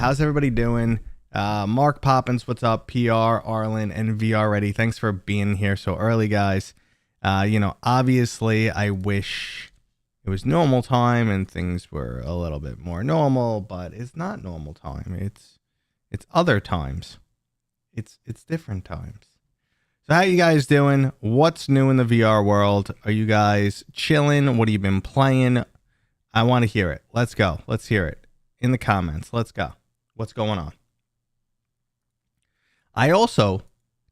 how's everybody doing? Mark Poppins, what's up? PR, Arlen, and VR Ready. Thanks for being here so early, guys. Obviously, I wish it was normal time and things were a little bit more normal, but it's not normal time. It's other times. It's different times. So how you guys doing? What's new in the VR world? Are you guys chilling? What have you been playing? I want to hear it. Let's go. Let's hear it in the comments. Let's go. What's going on? I also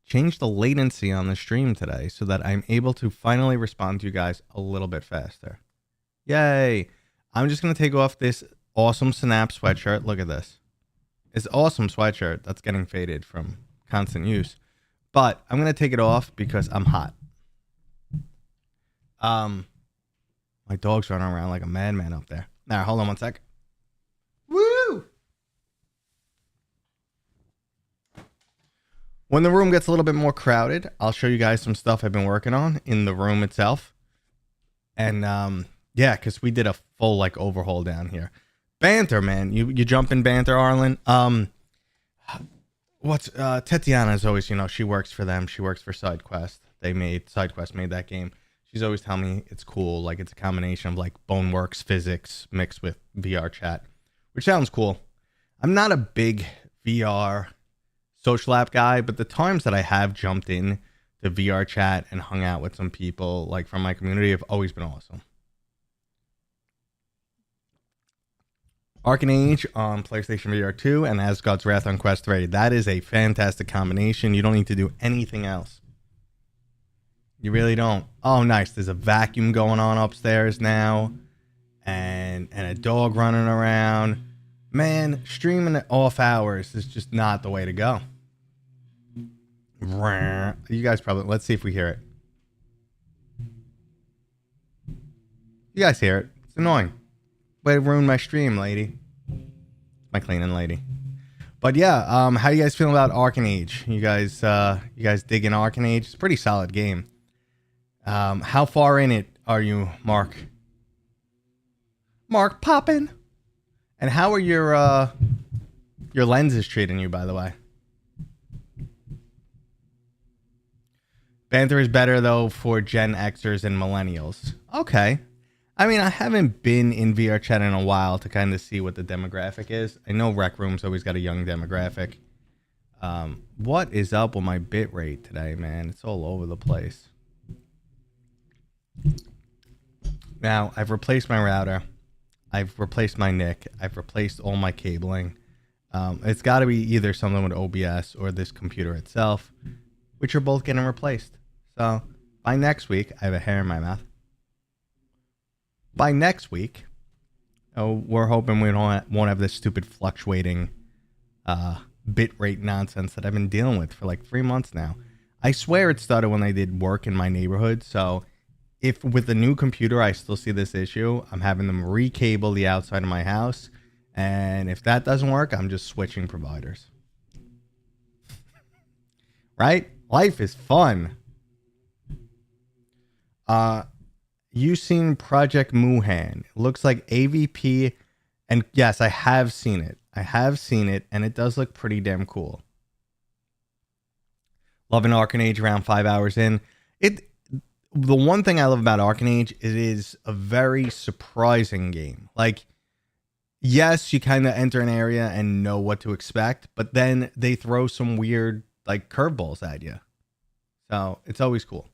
changed the latency on the stream today so that I'm able to finally respond to you guys a little bit faster. Yay. I'm just going to take off this awesome Synapse sweatshirt. Look at this. It's awesome sweatshirt that's getting faded from constant use. But I'm going to take it off because I'm hot. My dog's running around like a madman up there. Now, hold on one sec. Woo! When the room gets a little bit more crowded, I'll show you guys some stuff I've been working on in the room itself. And yeah, because we did a full like overhaul down here. Banter, man. You jump in banter, Arlen. Tatiana is always, she works for them. She works for SideQuest. SideQuest made that game. She's always telling me it's cool. Like it's a combination of like Boneworks physics mixed with VR chat, which sounds cool. I'm not a big VR social app guy, but the times that I have jumped in to VR chat and hung out with some people like from my community have always been awesome. Arcane Age on PlayStation VR 2 and Asgard's Wrath on Quest 3. That is a fantastic combination. You don't need to do anything else. You really don't. Oh, nice. There's a vacuum going on upstairs now. And a dog running around. Man, streaming at off hours is just not the way to go. You guys probably... Let's see if we hear it. You guys hear it. It's annoying. Way to ruin my stream, lady. My cleaning lady. But yeah, how you guys feeling about Arcane Age? You guys digging Arcane Age? It's a pretty solid game. How far in it are you, Mark? Mark Poppin'? And how are your lenses treating you, by the way? Banter is better, though, for Gen Xers and Millennials. Okay. I mean, I haven't been in VR chat in a while to kind of see what the demographic is. I know Rec Room's always got a young demographic. What is up with my bit rate today, man? It's all over the place. Now, I've replaced my router. I've replaced my NIC. I've replaced all my cabling. It's got to be either something with OBS or this computer itself, which are both getting replaced. So, by next week, I have a hair in my mouth. By next week, we're hoping we won't have this stupid fluctuating bit rate nonsense that I've been dealing with for like 3 months now. I swear it started when I did work in my neighborhood. So if with the new computer I still see this issue, I'm having them recable the outside of my house. And if that doesn't work, I'm just switching providers. Right? Life is fun. You seen Project Muhan? It looks like AVP, and yes, I have seen it. And it does look pretty damn cool. Loving Arcane Age around 5 hours in. The one thing I love about Arcane Age, it is a very surprising game. Like, yes, you kind of enter an area and know what to expect, but then they throw some weird like curveballs at you. So it's always cool.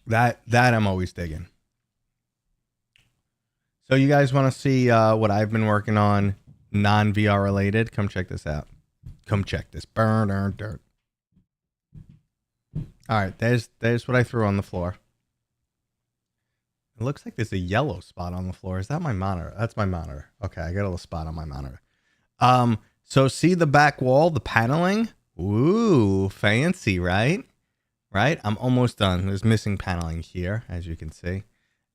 That I'm always digging. So you guys want to see what I've been working on non-VR related? Come check this out. Come check this. Burn dirt. All right, there's what I threw on the floor. It looks like there's a yellow spot on the floor. Is that my monitor? That's my monitor. Okay, I got a little spot on my monitor. So see the back wall, the paneling? Ooh, fancy, right? Right? I'm almost done. There's missing paneling here, as you can see.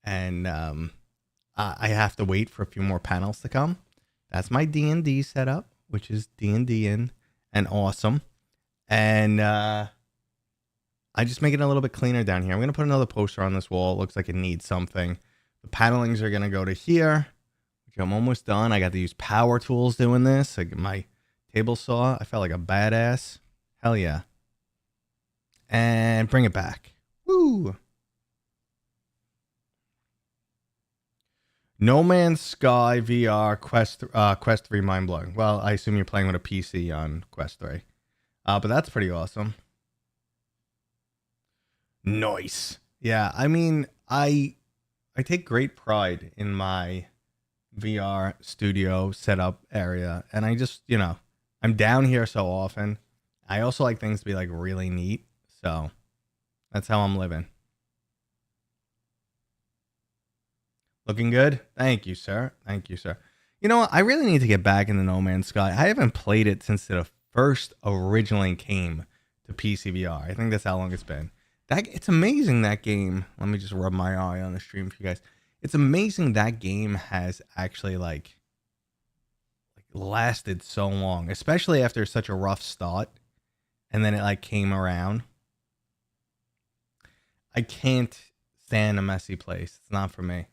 And I have to wait for a few more panels to come. That's my D&D setup, which is D&D and awesome. And I just make it a little bit cleaner down here. I'm going to put another poster on this wall. It looks like it needs something. The panelings are going to go to here, which I'm almost done. I got to use power tools doing this. I get my table saw. I felt like a badass. Hell yeah. And bring it back. Woo. No Man's Sky VR Quest 3 mind blowing. Well, I assume you're playing with a PC on Quest 3. But that's pretty awesome. Nice. Yeah, I mean, I take great pride in my VR studio setup area, and I just, I'm down here so often. I also like things to be like really neat, so that's how I'm living. Looking good? Thank you, sir. Thank you, sir. You know what? I really need to get back into No Man's Sky. I haven't played it since it first originally came to PCVR. I think that's how long it's been. It's amazing, that game. Let me just rub my eye on the stream for you guys. It's amazing that game has actually like lasted so long, especially after such a rough start, and then it like came around. I can't stand a messy place. It's not for me.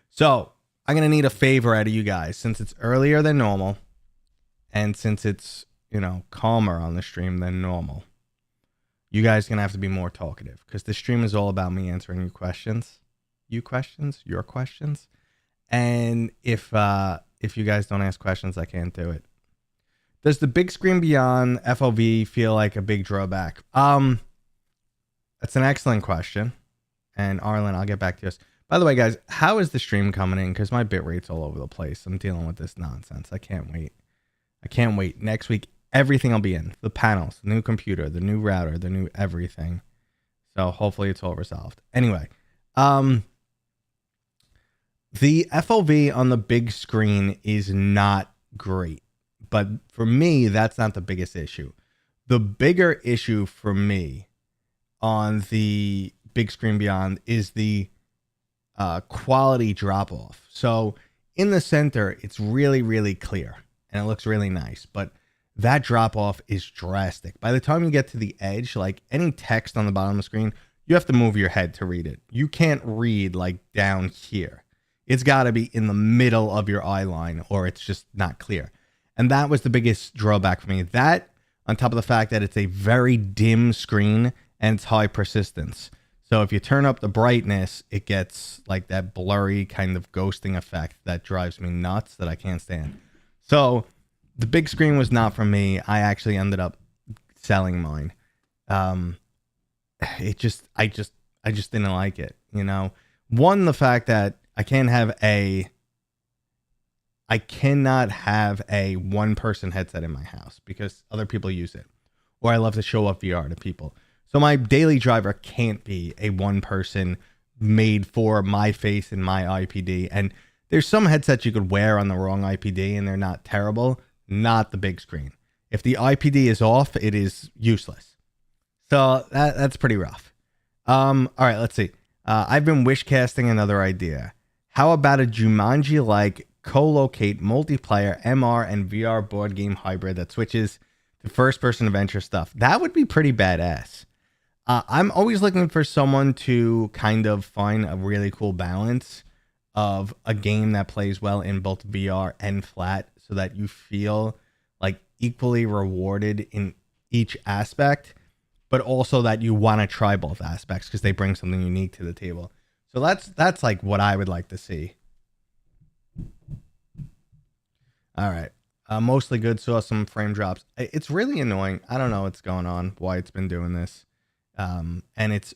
So I'm gonna need a favor out of you guys, since it's earlier than normal, and since it's calmer on the stream than normal. You guys are gonna have to be more talkative, because the stream is all about me answering your questions. Your questions. And if you guys don't ask questions, I can't do it. Does the Bigscreen Beyond FOV feel like a big drawback? That's an excellent question. And Arlen, I'll get back to you. By the way, guys, how is the stream coming in? Because my bitrate's all over the place. I'm dealing with this nonsense. I can't wait. Next week, everything will be in. The panels, the new computer, the new router, the new everything. So hopefully it's all resolved. Anyway, the FOV on the big screen is not great. But for me, that's not the biggest issue. The bigger issue for me on the Bigscreen Beyond is the quality drop off. So in the center, it's really, really clear and it looks really nice. But that drop off is drastic. By the time you get to the edge, like any text on the bottom of the screen, you have to move your head to read it. You can't read like down here. It's got to be in the middle of your eye line or it's just not clear. And that was the biggest drawback for me. That, on top of the fact that it's a very dim screen and it's high persistence. So if you turn up the brightness, it gets like that blurry kind of ghosting effect that drives me nuts, that I can't stand. So the big screen was not for me. I actually ended up selling mine. I just didn't like it. One, the fact that I cannot have a one-person headset in my house because other people use it, or I love to show off VR to people. So my daily driver can't be a one-person made for my face and my IPD. And there's some headsets you could wear on the wrong IPD and they're not terrible. Not the big screen. If the IPD is off, it is useless. So that's pretty rough. All right, let's see. I've been wishcasting another idea. How about a Jumanji-like co-locate multiplayer MR and VR board game hybrid that switches to first-person adventure stuff? That would be pretty badass. I'm always looking for someone to kind of find a really cool balance of a game that plays well in both VR and flat, so that you feel like equally rewarded in each aspect, but also that you want to try both aspects because they bring something unique to the table. So that's like what I would like to see. All right. Mostly good. Saw some frame drops. It's really annoying. I don't know what's going on, why it's been doing this. And it's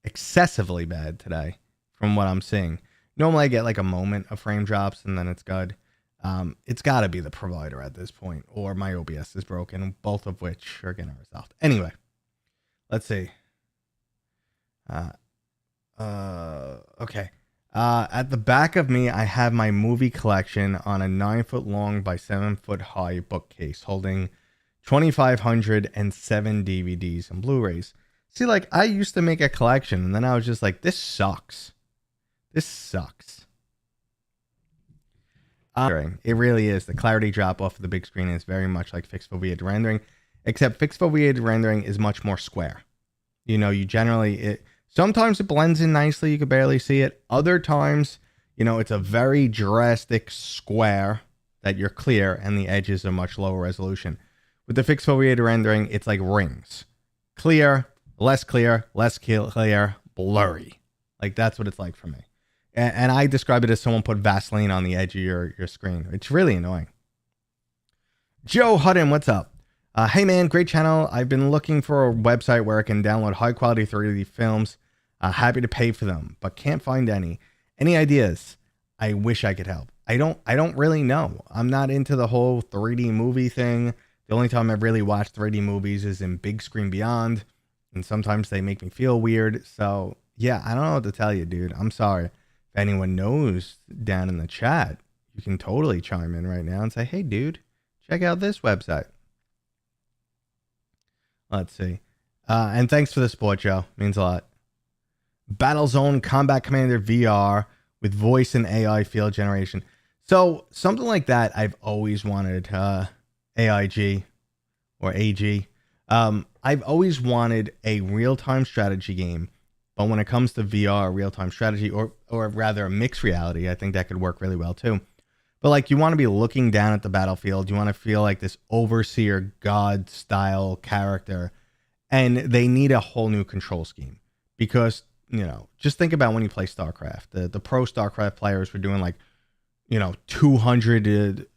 excessively bad today from what I'm seeing. Normally I get like a moment of frame drops and then it's good. It's got to be the provider at this point, or my OBS is broken, both of which are getting resolved. Anyway, let's see. Okay. At the back of me, I have my movie collection on a 9-foot long by 7-foot high bookcase holding 2,507 DVDs and Blu-rays. See, like, I used to make a collection, and then I was just like, this sucks. This sucks. It really is. The clarity drop off of the big screen is very much like fixed foveated rendering, except fixed foveated rendering is much more square. You generally, sometimes it blends in nicely. You can barely see it. Other times, You know, it's a very drastic square that you're clear, and the edges are much lower resolution. With the fixed foveated rendering, it's like rings. Clear, less clear, blurry. Like, that's what it's like for me. And I describe it as someone put Vaseline on the edge of your screen. It's really annoying. Joe Hutton, what's up? Hey man, great channel. I've been looking for a website where I can download high quality 3D films. Happy to pay for them, but can't find any. Any ideas? I wish I could help. I don't really know. I'm not into the whole 3D movie thing. The only time I've really watched 3D movies is in Bigscreen Beyond, and sometimes they make me feel weird. So yeah, I don't know what to tell you, dude. I'm sorry. If anyone knows down in the chat, you can totally chime in right now and say, hey dude, check out this website. Let's see. And thanks for the support, Joe. Means a lot. Battlezone Combat Commander VR with voice and AI field generation. So something like that I've always wanted. AIG or AG. I've always wanted a real-time strategy game, but when it comes to VR, real-time strategy, or rather a mixed reality, I think that could work really well too. But like, you want to be looking down at the battlefield. You want to feel like this overseer god style character, and they need a whole new control scheme because, you know, just think about when you play StarCraft. The pro StarCraft players were doing like, you know, 200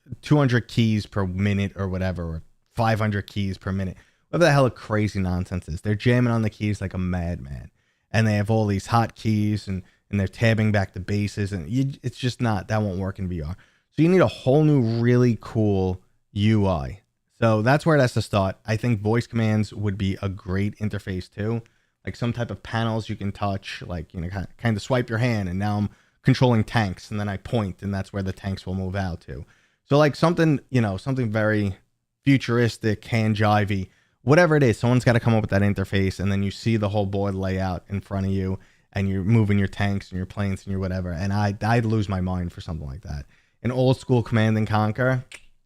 keys per minute or whatever, or 500 keys per minute. Whatever the hell crazy nonsense is. They're jamming on the keys like a madman. And they have all these hot keys and they're tabbing back the bases. And it's just not, that won't work in VR. So you need a whole new really cool UI. So that's where it has to start. I think voice commands would be a great interface too. Like some type of panels you can touch, like, you know, kind of swipe your hand and now I'm controlling tanks and then I point and that's where the tanks will move out to. So like something, you know, something very futuristic, hand-jivey, whatever it is, someone's got to come up with that interface, and then you see the whole board layout in front of you and you're moving your tanks and your planes and your whatever. And I'd lose my mind for something like that. An old school Command and Conquer,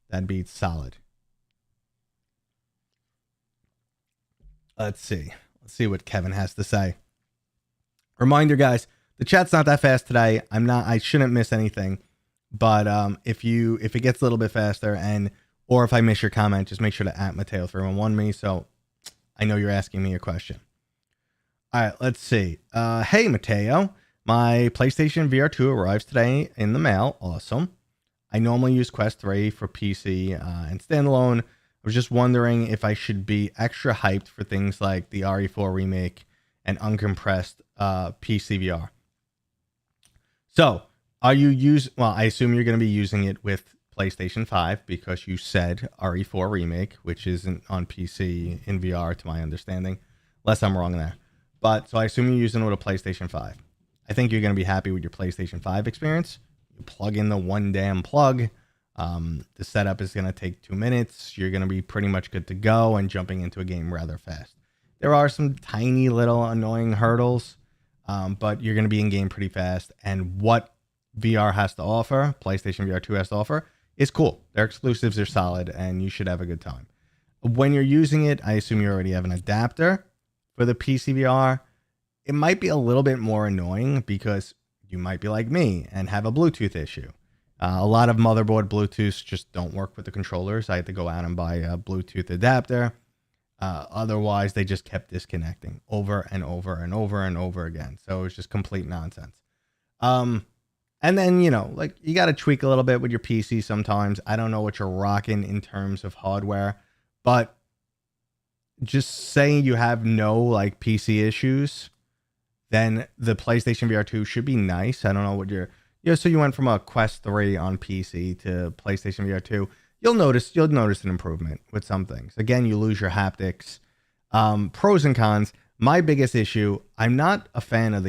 that'd be solid. Let's see what Kevin has to say. Reminder, guys, the chat's not that fast today. I shouldn't miss anything. But if it gets a little bit faster, or if I miss your comment, just make sure to @Mateo311 me so I know you're asking me a question. All right, let's see. Hey Mateo, my PlayStation VR 2 arrives today in the mail. Awesome. I normally use Quest 3 for PC and standalone. I was just wondering if I should be extra hyped for things like the RE4 remake and uncompressed PCVR. So, are you well, I assume you're going to be using it with PlayStation 5 because you said RE4 remake, which isn't on PC in VR to my understanding, unless I'm wrong there. But so I assume you're using it with a PlayStation 5. I think you're going to be happy with your PlayStation 5 experience. You plug in the one damn plug. The setup is going to take 2 minutes. You're going to be pretty much good to go and jumping into a game rather fast. There are some tiny little annoying hurdles, but you're going to be in game pretty fast. And what VR has to offer, PlayStation VR 2 has to offer, is cool. Their exclusives are solid, and you should have a good time. When you're using it, I assume you already have an adapter for the PCVR. It might be a little bit more annoying because you might be like me and have a Bluetooth issue. A lot of motherboard Bluetooths just don't work with the controllers. I had to go out and buy a Bluetooth adapter. Otherwise, they just kept disconnecting over and over and over and over again. So it was just complete nonsense. And then, you know, like you got to tweak a little bit with your PC sometimes. I don't know what you're rocking in terms of hardware, but just saying you have no like PC issues, then the PlayStation VR 2 should be nice. I don't know what so you went from a Quest 3 on PC to PlayStation VR 2. You'll notice an improvement with some things. Again, you lose your haptics. Pros and cons. My biggest issue, I'm not a fan of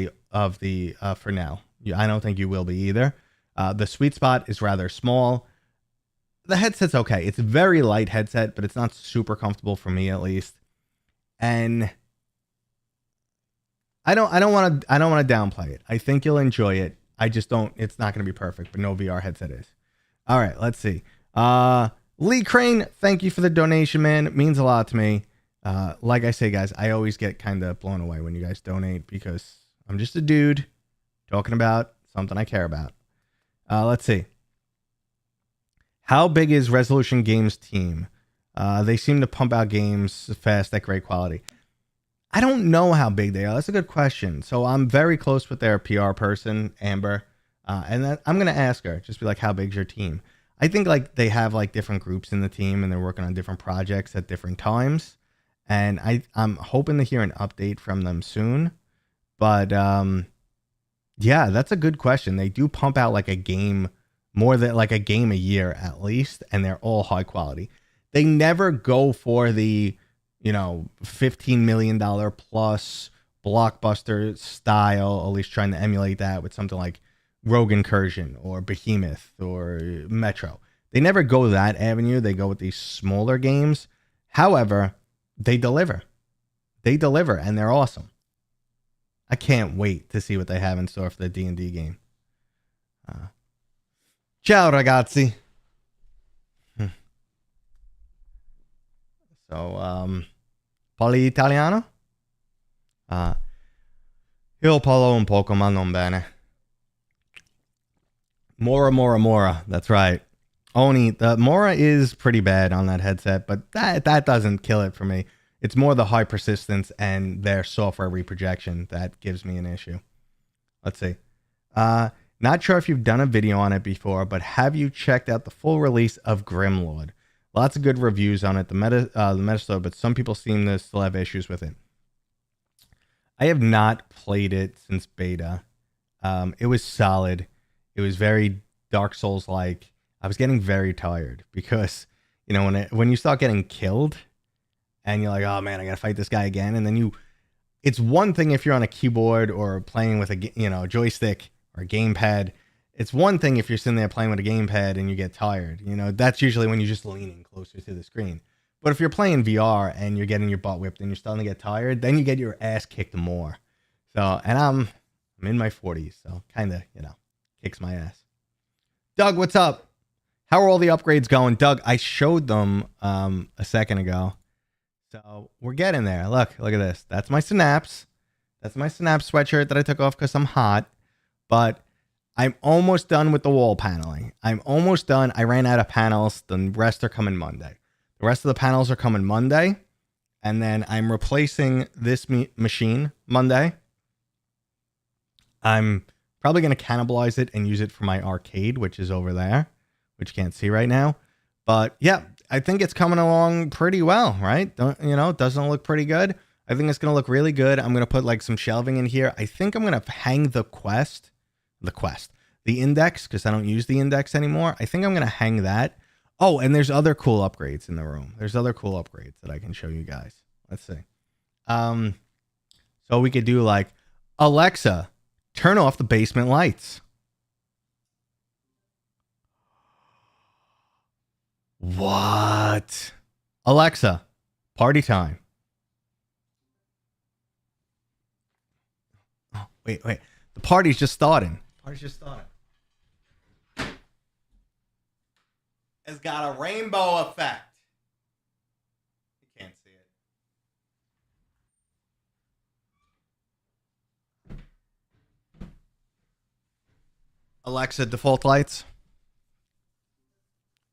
the for now. I don't think you will be either. The sweet spot is rather small. The headset's okay. It's a very light headset, but it's not super comfortable for me at least. And I don't want to downplay it. I think you'll enjoy it. I just don't. It's not going to be perfect, but no VR headset is. All right, let's see. Lee Crane, thank you for the donation, man. It means a lot to me. Like I say, guys, I always get kind of blown away when you guys donate because I'm just a dude talking about something I care about. Let's see. How big is Resolution Games team? They seem to pump out games fast at great quality. I don't know how big they are. That's a good question. So I'm very close with their PR person, Amber. And then I'm going to ask her, just be like, how big's your team? I think like they have like different groups in the team and they're working on different projects at different times. And I'm hoping to hear an update from them soon. But yeah, that's a good question. They do pump out like a game, more than like a game a year at least. And they're all high quality. They never go for the, $15 million plus blockbuster style, at least trying to emulate that with something like Rogue Incursion or Behemoth or Metro. They never go that avenue. They go with these smaller games. However, they deliver. They deliver, and they're awesome. I can't wait to see what they have in store for the D&D game. Ciao, ragazzi. So, parli italiano? Io parlo un poco, ma non bene. Mora. That's right. Oni, the Mora is pretty bad on that headset, but that doesn't kill it for me. It's more the high persistence and their software reprojection that gives me an issue. Let's see. Not sure if you've done a video on it before, but have you checked out the full release of Grimlord? Lots of good reviews on it, the Metastore, but some people seem to still have issues with it. I have not played it since beta. It was solid. It was very Dark Souls-like. I was getting very tired because, when you start getting killed and you're like, oh man, I gotta fight this guy again, and then it's one thing if you're on a keyboard or playing with a joystick or a gamepad. It's one thing if you're sitting there playing with a gamepad and you get tired. That's usually when you're just leaning closer to the screen. But if you're playing VR and you're getting your butt whipped and you're starting to get tired, then you get your ass kicked more. So, and I'm in my 40s, so kind of, kicks my ass. Doug, what's up? How are all the upgrades going? Doug, I showed them a second ago. So we're getting there. Look at this. That's my Synapse. That's my Synapse sweatshirt that I took off because I'm hot. But I'm almost done with the wall paneling. I'm almost done. I ran out of panels. The rest are coming Monday. The rest of the panels are coming Monday. And then I'm replacing this machine Monday. I'm probably going to cannibalize it and use it for my arcade, which is over there, which you can't see right now. But yeah, I think it's coming along pretty well, right? Doesn't it look pretty good? I think it's going to look really good. I'm going to put like some shelving in here. I think I'm going to hang the index, because I don't use the index anymore. I think I'm going to hang that. Oh, and there's other cool upgrades in the room. There's other cool upgrades that I can show you guys. Let's see. So we could do like, Alexa, turn off the basement lights. What? Alexa, party time. Oh, wait. The party's just starting. It's got a rainbow effect. You can't see it. Alexa, default lights.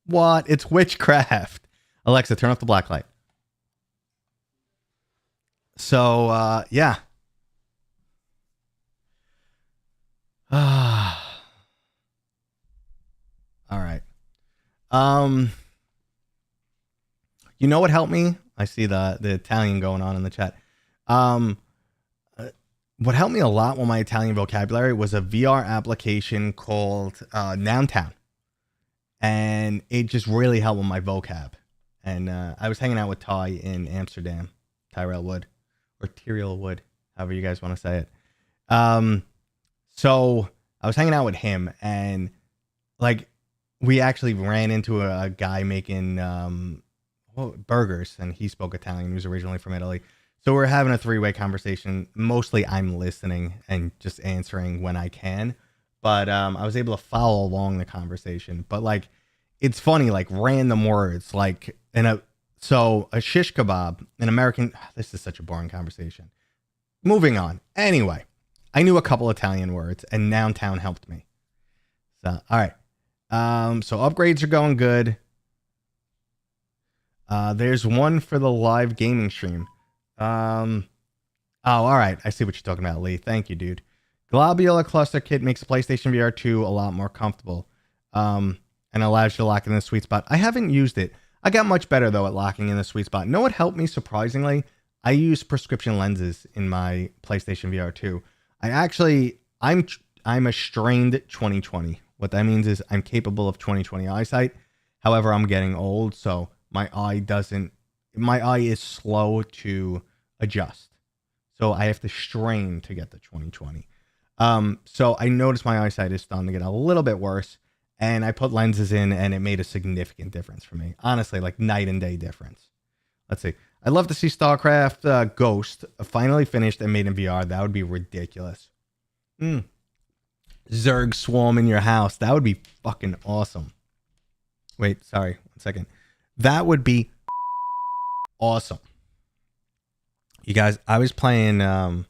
What? It's witchcraft. Alexa, turn off the black light. So, yeah. All right. You know what helped me? I see the Italian going on in the chat. What helped me a lot with my Italian vocabulary was a VR application called Nountown. And it just really helped with my vocab. And I was hanging out with Ty in Amsterdam, Tyrell Wood, or Tyrell Wood, however you guys want to say it. So I was hanging out with him, and like we actually ran into a guy making burgers, and he spoke Italian. He was originally from Italy. So we're having a three-way conversation. Mostly I'm listening and just answering when I can. But I was able to follow along the conversation. But like, it's funny, like random words, like so a shish kebab, an American. This is such a boring conversation. Moving on. Anyway, I knew a couple Italian words, and Nountown helped me. So, all right. So upgrades are going good. There's one for the live gaming stream. Oh, all right. I see what you're talking about, Lee. Thank you, dude. Globular cluster kit makes PlayStation VR 2 a lot more comfortable. And allows you to lock in the sweet spot. I haven't used it. I got much better though at locking in the sweet spot. Know what helped me surprisingly? I use prescription lenses in my PlayStation VR 2. I'm a strained 20/20. What that means is I'm capable of 20/20 eyesight. However, I'm getting old, so my eye is slow to adjust. So I have to strain to get the 20/20. So I noticed my eyesight is starting to get a little bit worse, and I put lenses in and it made a significant difference for me. Honestly, like night and day difference. Let's see. I'd love to see StarCraft Ghost finally finished and made in VR. That would be ridiculous. Zerg swarm in your house. That would be fucking awesome. Wait, sorry. 1 second. That would be awesome. You guys, I was playing, I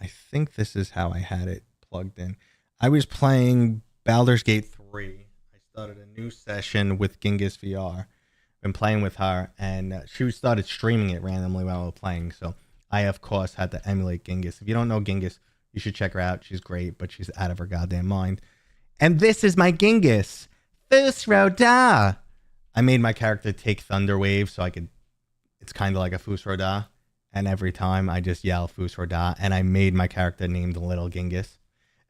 think this is how I had it plugged in. I was playing Baldur's Gate 3. I started a new session with Genghis VR. Been playing with her, and she started streaming it randomly while I was playing. So I, of course, had to emulate Genghis. If you don't know Genghis, you should check her out. She's great, but she's out of her goddamn mind. And this is my Genghis. Fusroda. I made my character take Thunder Wave so I could... It's kind of like a Fusroda. And every time I just yell Fusroda. And I made my character named Little Genghis.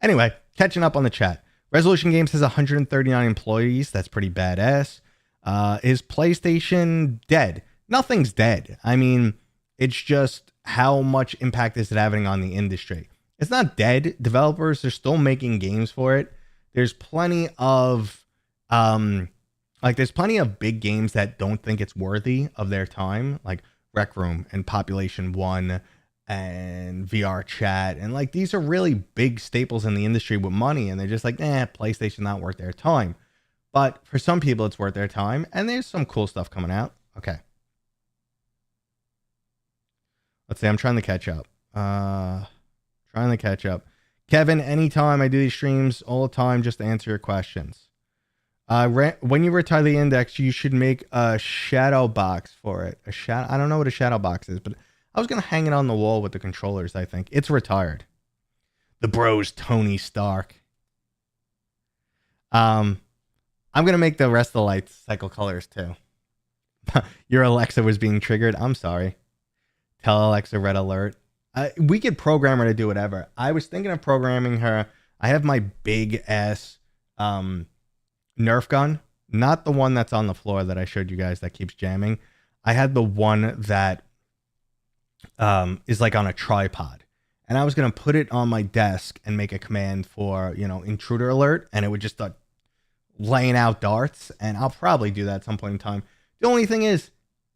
Anyway, catching up on the chat. Resolution Games has 139 employees. That's pretty badass. Is PlayStation dead? Nothing's dead. I mean, it's just how much impact is it having on the industry. It's not dead. Developers are still making games for it. There's plenty of there's plenty of big games that don't think it's worthy of their time, like Rec Room and Population 1 and VR Chat. And like these are really big staples in the industry with money, and they're just like, PlayStation not worth their time. But for some people, it's worth their time, and there's some cool stuff coming out. Okay. Let's see. I'm trying to catch up. Kevin, anytime I do these streams all the time just to answer your questions. When you retire the Index, you should make a shadow box for it. I don't know what a shadow box is, but I was going to hang it on the wall with the controllers, I think. It's retired. The bros, Tony Stark. I'm going to make the rest of the lights cycle colors too. Your Alexa was being triggered. I'm sorry. Tell Alexa red alert. We could program her to do whatever. I was thinking of programming her. I have my big ass Nerf gun. Not the one that's on the floor that I showed you guys that keeps jamming. I had the one that is like on a tripod. And I was going to put it on my desk and make a command for, intruder alert. And it would just start laying out darts. And I'll probably do that at some point in time. The only thing is,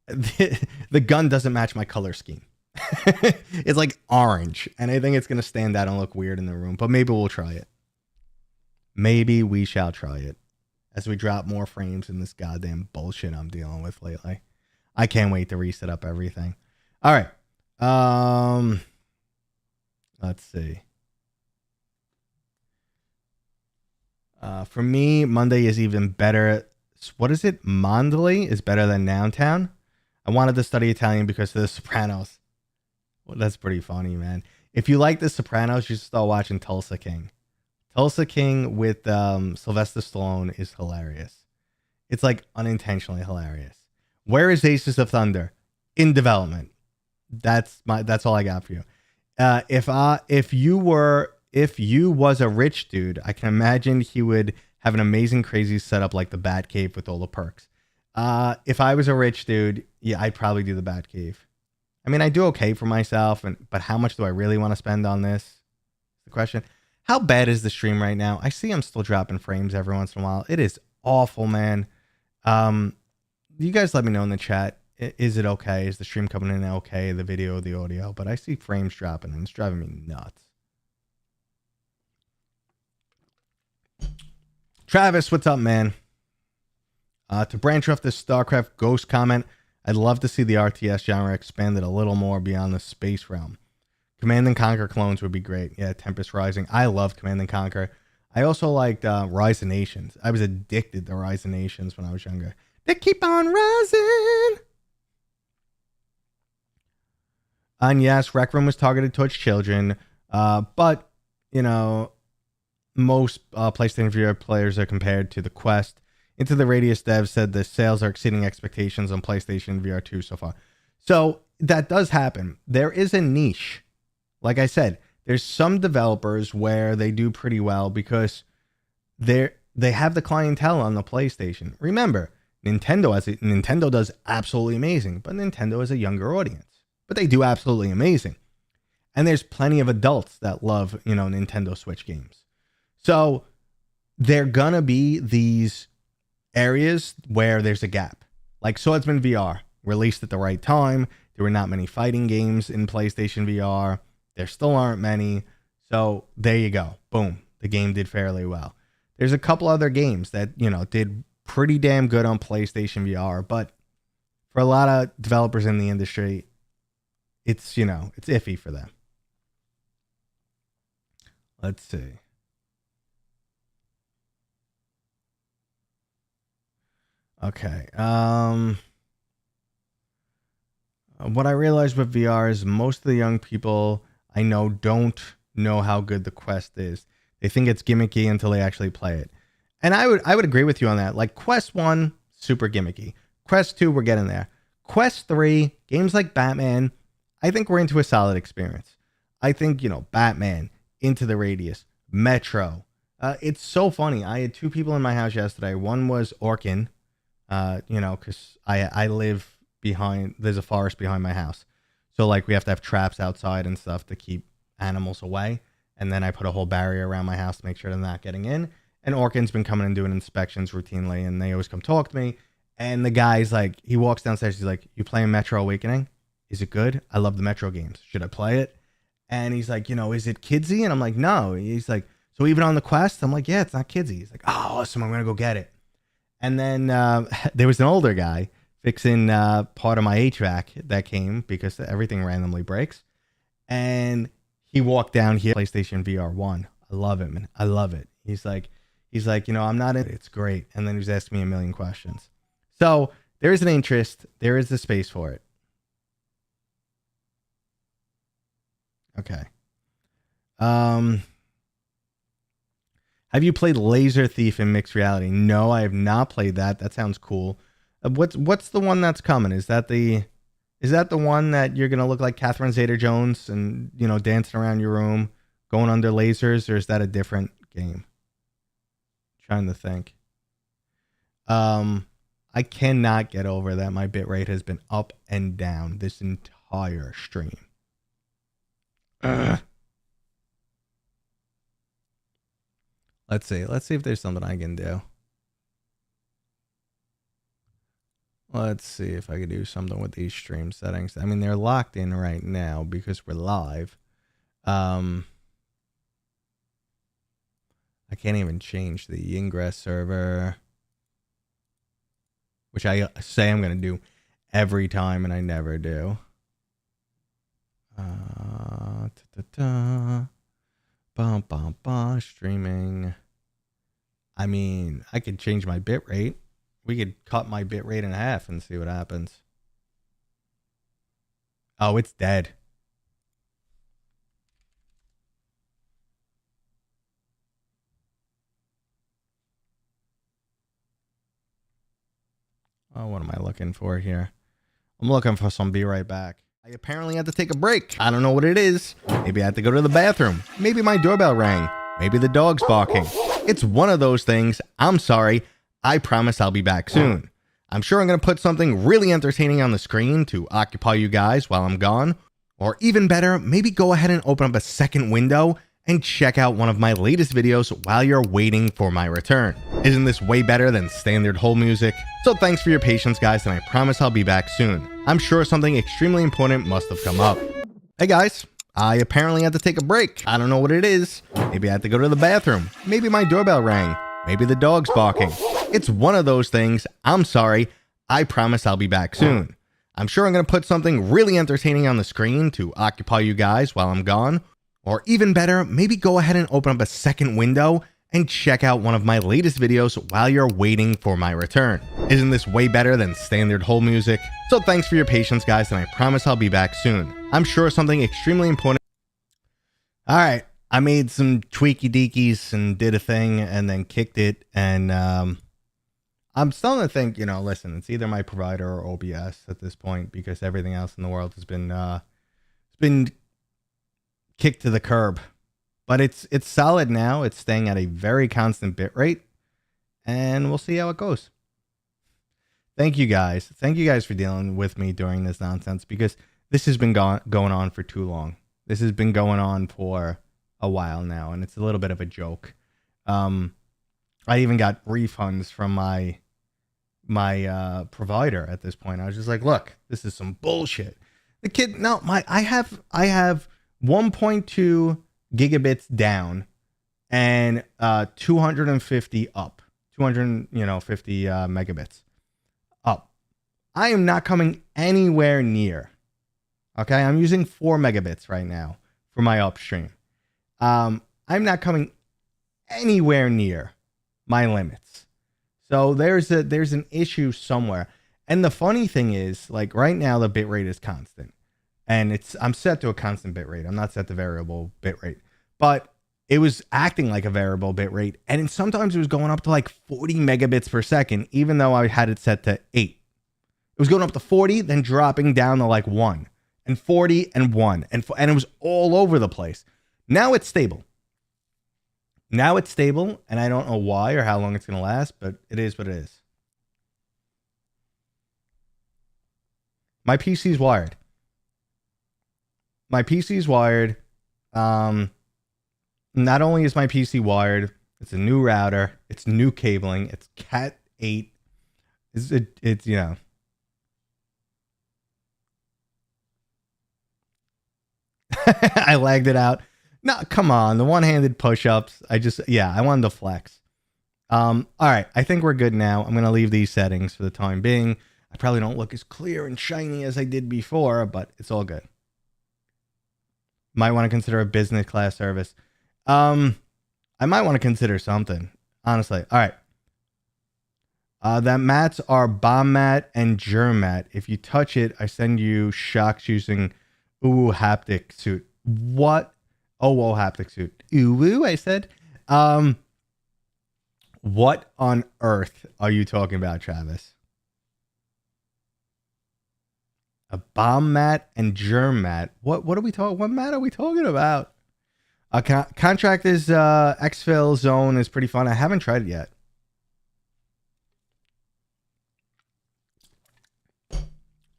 the gun doesn't match my color scheme. It's like orange. And I think it's going to stand out and look weird in the room. But maybe we'll try it. Maybe we shall try it. As we drop more frames in this goddamn bullshit I'm dealing with lately. I can't wait to reset up everything. All right. Let's see. For me, Monday is even better. What is it? Mondly is better than Downtown. I wanted to study Italian because of The Sopranos. Well, that's pretty funny, man. If you like The Sopranos, you should start watching Tulsa King. Tulsa King with Sylvester Stallone is hilarious. It's like unintentionally hilarious. Where is Aces of Thunder? In development. That's all I got for you. If you was a rich dude, I can imagine he would have an amazing, crazy setup like the Batcave with all the perks. If I was a rich dude, yeah, I'd probably do the Batcave. I mean, I do okay for myself, but how much do I really want to spend on this? Is the question. How bad is the stream right now? I see I'm still dropping frames every once in a while. It is awful, man. You guys let me know in the chat. Is it okay? Is the stream coming in okay? The video, the audio? But I see frames dropping and it's driving me nuts. Travis, what's up, man? To branch off this StarCraft Ghost comment, I'd love to see the RTS genre expanded a little more beyond the space realm. Command and Conquer clones would be great. Yeah, Tempest Rising. I love Command and Conquer. I also liked Rise of Nations. I was addicted to Rise of Nations when I was younger. They keep on rising. And yes, Rec Room was targeted towards children. But, you know, most PlayStation VR players are compared to the Quest. Into the Radius dev said the sales are exceeding expectations on PlayStation VR 2 so far. So that does happen. There is a niche. Like I said, there's some developers where they do pretty well because they have the clientele on the PlayStation. Remember, Nintendo does absolutely amazing, but Nintendo is a younger audience. But they do absolutely amazing. And there's plenty of adults that love, you know, Nintendo Switch games. So they're gonna be these areas where there's a gap. Like Swordsman VR, released at the right time. There were not many fighting games in PlayStation VR. There still aren't many. So there you go. Boom. The game did fairly well. There's a couple other games that, you know, did pretty damn good on PlayStation VR, but for a lot of developers in the industry, it's, you know, it's iffy for them. Let's see. Okay. What I realized with VR is most of the young people I know don't know how good the Quest is. They think it's gimmicky until they actually play it. And I would agree with you on that. Like Quest 1, super gimmicky. Quest 2, we're getting there. Quest 3, games like Batman, I think we're into a solid experience. I think, you know, Batman, Into the Radius, Metro. It's so funny. I had two people in my house yesterday. One was Orkin, you know, because I live behind, there's a forest behind my house. So like we have to have traps outside and stuff to keep animals away. And then I put a whole barrier around my house to make sure they're not getting in. And Orkin's been coming and doing inspections routinely, and they always come talk to me. And the guy's like, he walks downstairs, he's like, "You playing Metro Awakening? Is it good? I love the Metro games. Should I play it?" And he's like, "You know, is it kidsy?" And I'm like, "No." He's like, "So even on the Quest?" I'm like, "Yeah, it's not kidsy." He's like, "Oh, awesome, I'm going to go get it." And then there was an older guy fixing part of my HVAC that came because everything randomly breaks. And he walked down here, PlayStation VR 1. I love it, man. I love it. He's like, "You know, I'm not in it. It's great." And then he was asking me a million questions. So there is an interest. There is the space for it. Okay. Have you played Laser Thief in mixed reality? No, I have not played that. That sounds cool. What's the one that's coming? Is that the one that you're gonna look like Catherine Zeta-Jones and, you know, dancing around your room, going under lasers, or is that a different game? Trying to think. I cannot get over that my bitrate has been up and down this entire stream. Let's see if there's something I can do. Let's see if I can do something with these stream settings. I mean, they're locked in right now because we're live. I can't even change the ingress server, which I say I'm going to do every time and I never do. Streaming. I mean, I could change my bitrate. We could cut my bitrate in half and see what happens. Oh, it's dead. Oh, what am I looking for here? I'm looking for some Be Right Back. I apparently had to take a break. I don't know what it is. Maybe I had to go to the bathroom. Maybe my doorbell rang. Maybe the dog's barking. It's one of those things. I'm sorry. I promise I'll be back soon. I'm sure I'm going to put something really entertaining on the screen to occupy you guys while I'm gone. Or even better, maybe go ahead and open up a second window and check out one of my latest videos while you're waiting for my return. Isn't this way better than standard hold music? So thanks for your patience, guys, and I promise I'll be back soon. I'm sure something extremely important must have come up. Hey guys, I apparently had to take a break. I don't know what it is. Maybe I had to go to the bathroom. Maybe my doorbell rang. Maybe the dog's barking. It's one of those things. I'm sorry. I promise I'll be back soon. I'm sure I'm going to put something really entertaining on the screen to occupy you guys while I'm gone. Or even better, maybe go ahead and open up a second window and check out one of my latest videos while you're waiting for my return. Isn't this way better than standard hold music? So thanks for your patience, guys, and I promise I'll be back soon. I'm sure something extremely important. All right, I made some tweaky deekies and did a thing and then kicked it, and I'm starting to think, listen, it's either my provider or OBS at this point, because everything else in the world has been kicked to the curb. But it's solid now. It's staying at a very constant bit rate, and we'll see how it goes. Thank you guys. Thank you guys for dealing with me during this nonsense, because this has been going on for too long. This has been going on for a while now, and it's a little bit of a joke. I even got refunds from my provider at this point. I was just like, look, this is some bullshit. The kid, no, I have 1.2 gigabits down and 250 up, 250 megabits up. I am not coming anywhere near. Okay, I'm using 4 megabits right now for my upstream. I'm not coming anywhere near my limits. So there's an issue somewhere. And the funny thing is, like right now, the bit rate is constant. And I'm set to a constant bit rate. I'm not set to variable bit rate. But it was acting like a variable bit rate. And sometimes it was going up to like 40 megabits per second, even though I had it set to 8. It was going up to 40, then dropping down to like 1. And 40 and 1. And it was all over the place. Now it's stable. Now it's stable, and I don't know why or how long it's going to last, but it is what it is. My PC's wired. My PC's wired. Not only is my PC wired, it's a new router, it's new cabling, it's Cat 8. It's I lagged it out. No, come on. The one-handed push-ups. I wanted to flex. All right. I think we're good now. I'm going to leave these settings for the time being. I probably don't look as clear and shiny as I did before, but it's all good. Might want to consider a business class service. I might want to consider something, honestly. All right. That mats are bomb mat and germ mat. If you touch it, I send you shocks using haptic suit. What? Oh, haptic suit. I said. What on earth are you talking about, Travis? A bomb mat and germ mat. What are we talking? What mat are we talking about? Contract is exfil zone is pretty fun. I haven't tried it yet.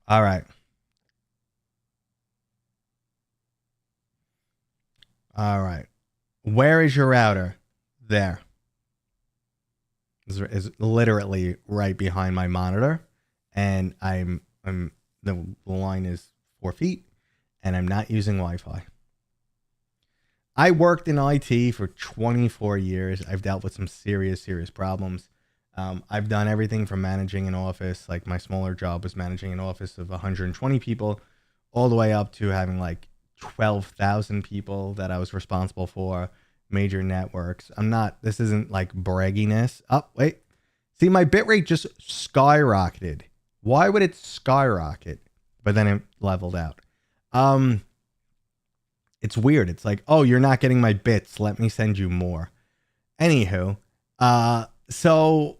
All right. All right. Where is your router? There. Is literally right behind my monitor, and the line is 4 feet, and I'm not using Wi-Fi. I worked in IT for 24 years. I've dealt with some serious problems. I've done everything from managing an office, like my smaller job was managing an office of 120 people, all the way up to having like 12,000 people that I was responsible for, major networks. This isn't like bragginess. Oh, wait. See, my bitrate just skyrocketed. Why would it skyrocket? But then it leveled out. It's weird. It's like, oh, you're not getting my bits. Let me send you more. Anywho, so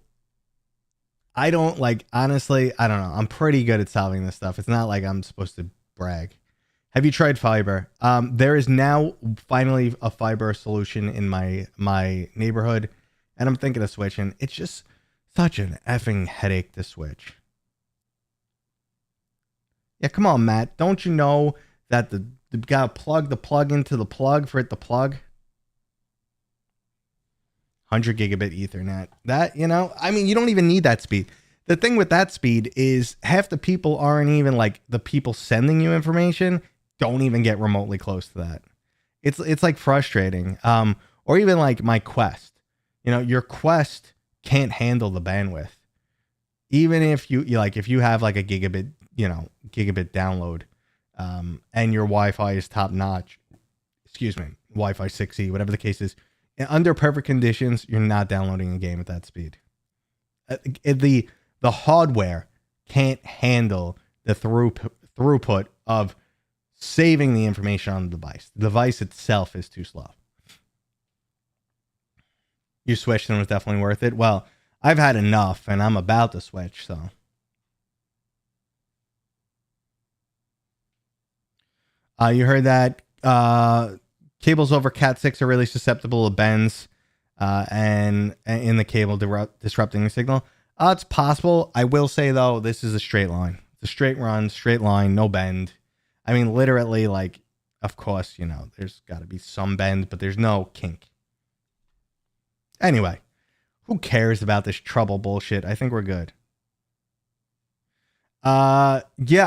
I don't honestly, I don't know. I'm pretty good at solving this stuff. It's not like I'm supposed to brag. Have you tried fiber? There is now finally a fiber solution in my neighborhood, and I'm thinking of switching. It's just such an effing headache to switch. Yeah, come on, Matt. Don't you know that you gotta plug the plug into the plug for it to plug? 100 gigabit Ethernet. That, you don't even need that speed. The thing with that speed is half the people aren't even like the people sending you information don't even get remotely close to that. It's like frustrating. Or even like my Quest. Your Quest can't handle the bandwidth. Even if you have like a gigabit download, and your Wi-Fi is top notch, Wi-Fi 6E, whatever the case is, Under perfect conditions, you're not downloading a game at that speed. The hardware can't handle the throughput of saving the information on the device. The device itself is too slow. You switched and it was definitely worth it. Well, I've had enough and I'm about to switch, so. You heard that cables over Cat 6 are really susceptible to bends and in the cable disrupting the signal. It's possible. I will say, though, this is a straight line. It's a straight run, straight line, no bend. I mean, literally, like, of course, you know, there's got to be some bend, but there's no kink. Anyway, who cares about this trouble bullshit? I think we're good. Yeah,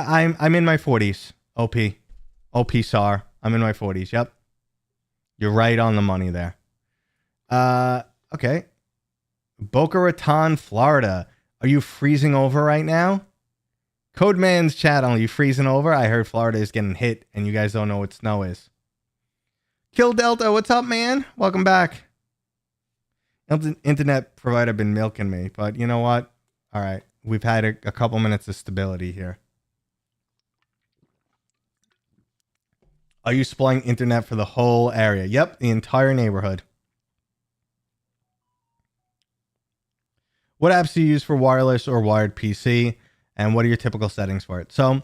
I'm in my 40s. OP SAR. I'm in my 40s. Yep. You're right on the money there. Okay. Boca Raton, Florida. Are you freezing over right now? Codeman's chat, are you freezing over? I heard Florida is getting hit and you guys don't know what snow is. Kill Delta, what's up, man? Welcome back. Internet provider been milking me, but you know what? All right. We've had a couple minutes of stability here. Are you supplying internet for the whole area? Yep, the entire neighborhood. What apps do you use for wireless or wired PC? And what are your typical settings for it? So,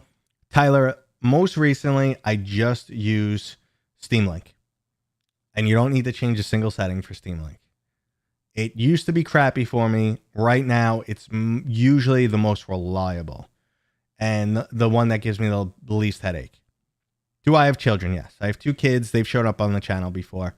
Tyler, most recently, I just use Steam Link. And you don't need to change a single setting for Steam Link. It used to be crappy for me. Right now, it's usually the most reliable. And the one that gives me the least headache. Do I have children? Yes. I have 2 kids. They've showed up on the channel before.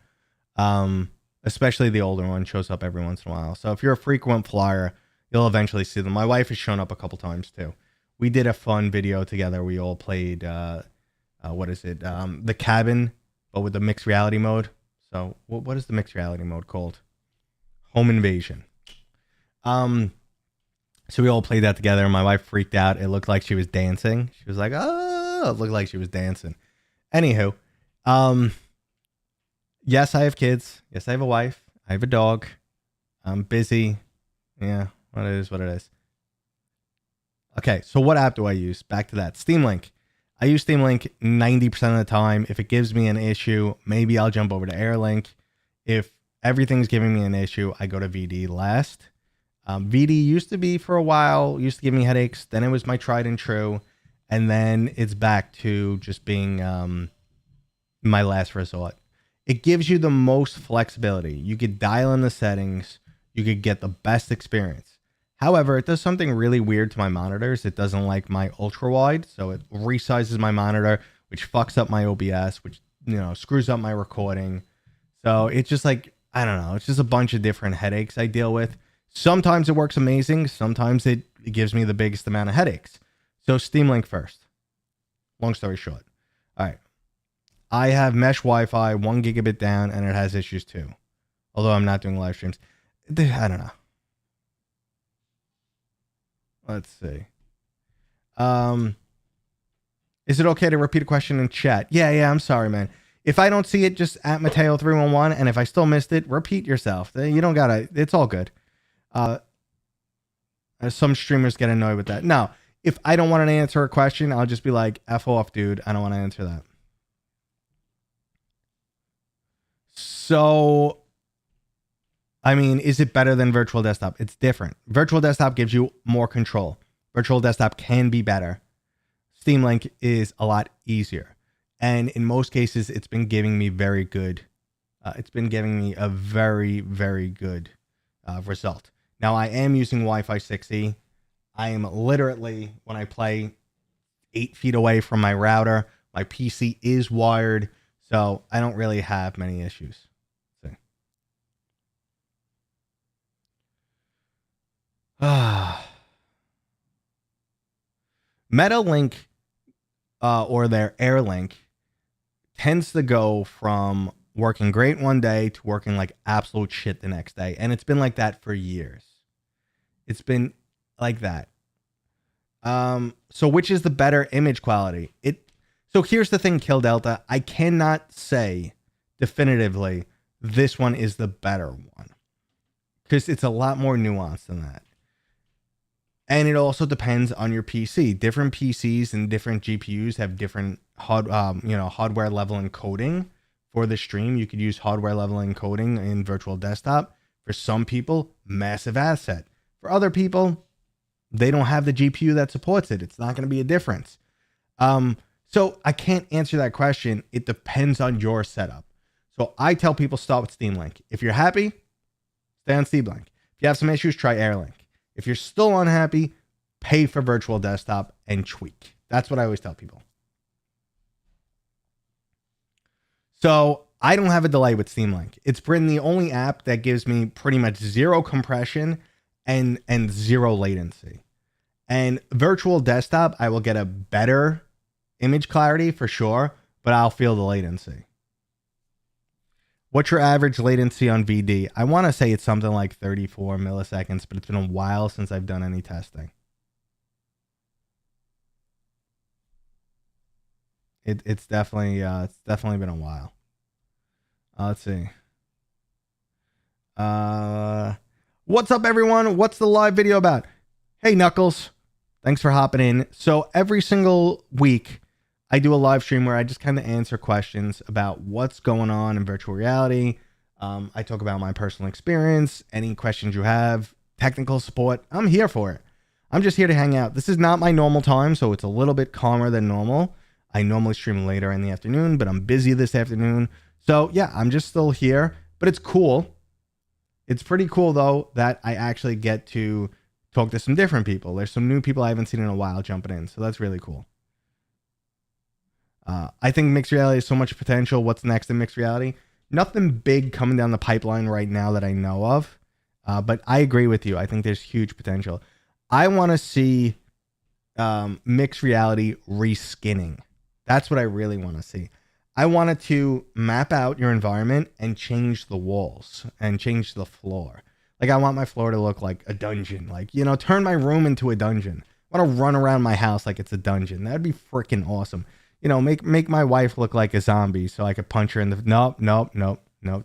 Especially the older one shows up every once in a while. So if you're a frequent flyer, you'll eventually see them. My wife has shown up a couple times too. We did a fun video together. We all played, what is it? The Cabin, but with the mixed reality mode. So what is the mixed reality mode called? Home Invasion. So we all played that together. My wife freaked out. It looked like she was dancing. She was like, oh, it looked like she was dancing. Anywho, yes, I have kids. Yes, I have a wife. I have a dog. I'm busy. Yeah, what it is, what it is. Okay, so what app do I use? Back to that. Steam Link. I use Steam Link 90% of the time. If it gives me an issue, maybe I'll jump over to AirLink. If everything's giving me an issue, I go to VD last. VD used to be for a while, used to give me headaches. Then it was my tried and true. And then it's back to just being my last resort. It gives you the most flexibility. You could dial in the settings. You could get the best experience. However, it does something really weird to my monitors. It doesn't like my ultra wide. So it resizes my monitor, which fucks up my OBS, which, you know, screws up my recording. So it's just like, I don't know. It's just a bunch of different headaches I deal with. Sometimes it works amazing. Sometimes it gives me the biggest amount of headaches. So Steam Link first. Long story short. All right. I have mesh Wi-Fi, 1 gigabit down, and it has issues too. Although I'm not doing live streams. I don't know. Let's see. Is it okay to repeat a question in chat? Yeah, I'm sorry, man. If I don't see it, just at Mateo311, and if I still missed it, repeat yourself. You don't gotta, it's all good. Some streamers get annoyed with that. No. If I don't want to answer a question, I'll just be like, F off, dude. I don't want to answer that. So, I mean, is it better than Virtual Desktop? It's different. Virtual Desktop gives you more control. Virtual Desktop can be better. Steam Link is a lot easier. And in most cases, it's been giving me very good. It's been giving me a very, very good result. Now, I am using Wi-Fi 6E. I am literally, when I play, 8 feet away from my router. My PC is wired, so I don't really have many issues. See. MetaLink or their AirLink tends to go from working great one day to working like absolute shit the next day. And it's been like that for years. It's been like that. So which is the better image quality? So here's the thing, Kill Delta. I cannot say definitively this one is the better one because it's a lot more nuanced than that. And it also depends on your PC. Different PCs and different GPUs have different hardware level encoding for the stream. You could use hardware level encoding in virtual desktop. For some people, massive asset. For other people, they don't have the GPU that supports it. It's not going to be a difference. So I can't answer that question. It depends on your setup. So I tell people start with Steam Link. If you're happy, stay on Steam Link. If you have some issues, try AirLink. If you're still unhappy, pay for virtual desktop and tweak. That's what I always tell people. So I don't have a delay with Steam Link. It's been the only app that gives me pretty much zero compression and zero latency. And virtual desktop, I will get a better image clarity for sure, but I'll feel the latency. What's your average latency on VD? I want to say it's something like 34 milliseconds, but it's been a while since I've done any testing. It's definitely been a while. Let's see. What's up, everyone? What's the live video about? Hey, Knuckles. Thanks for hopping in. So every single week, I do a live stream where I just kind of answer questions about what's going on in virtual reality. I talk about my personal experience, any questions you have, technical support. I'm here for it. I'm just here to hang out. This is not my normal time, so it's a little bit calmer than normal. I normally stream later in the afternoon, but I'm busy this afternoon. So yeah, I'm just still here, but it's cool. It's pretty cool though that I actually get to talk to some different people. There's some new people I haven't seen in a while jumping in, so that's really cool. I think mixed reality has so much potential. What's next in mixed reality? Nothing big coming down the pipeline right now that I know of, but I agree with you. I think there's huge potential. I want to see mixed reality reskinning. That's what I really want to see. I wanted to map out your environment and change the walls and change the floor. Like I want my floor to look like a dungeon. Like, you know, turn my room into a dungeon. I want to run around my house like it's a dungeon. That'd be freaking awesome. You know, make my wife look like a zombie so I could punch her in the... Nope,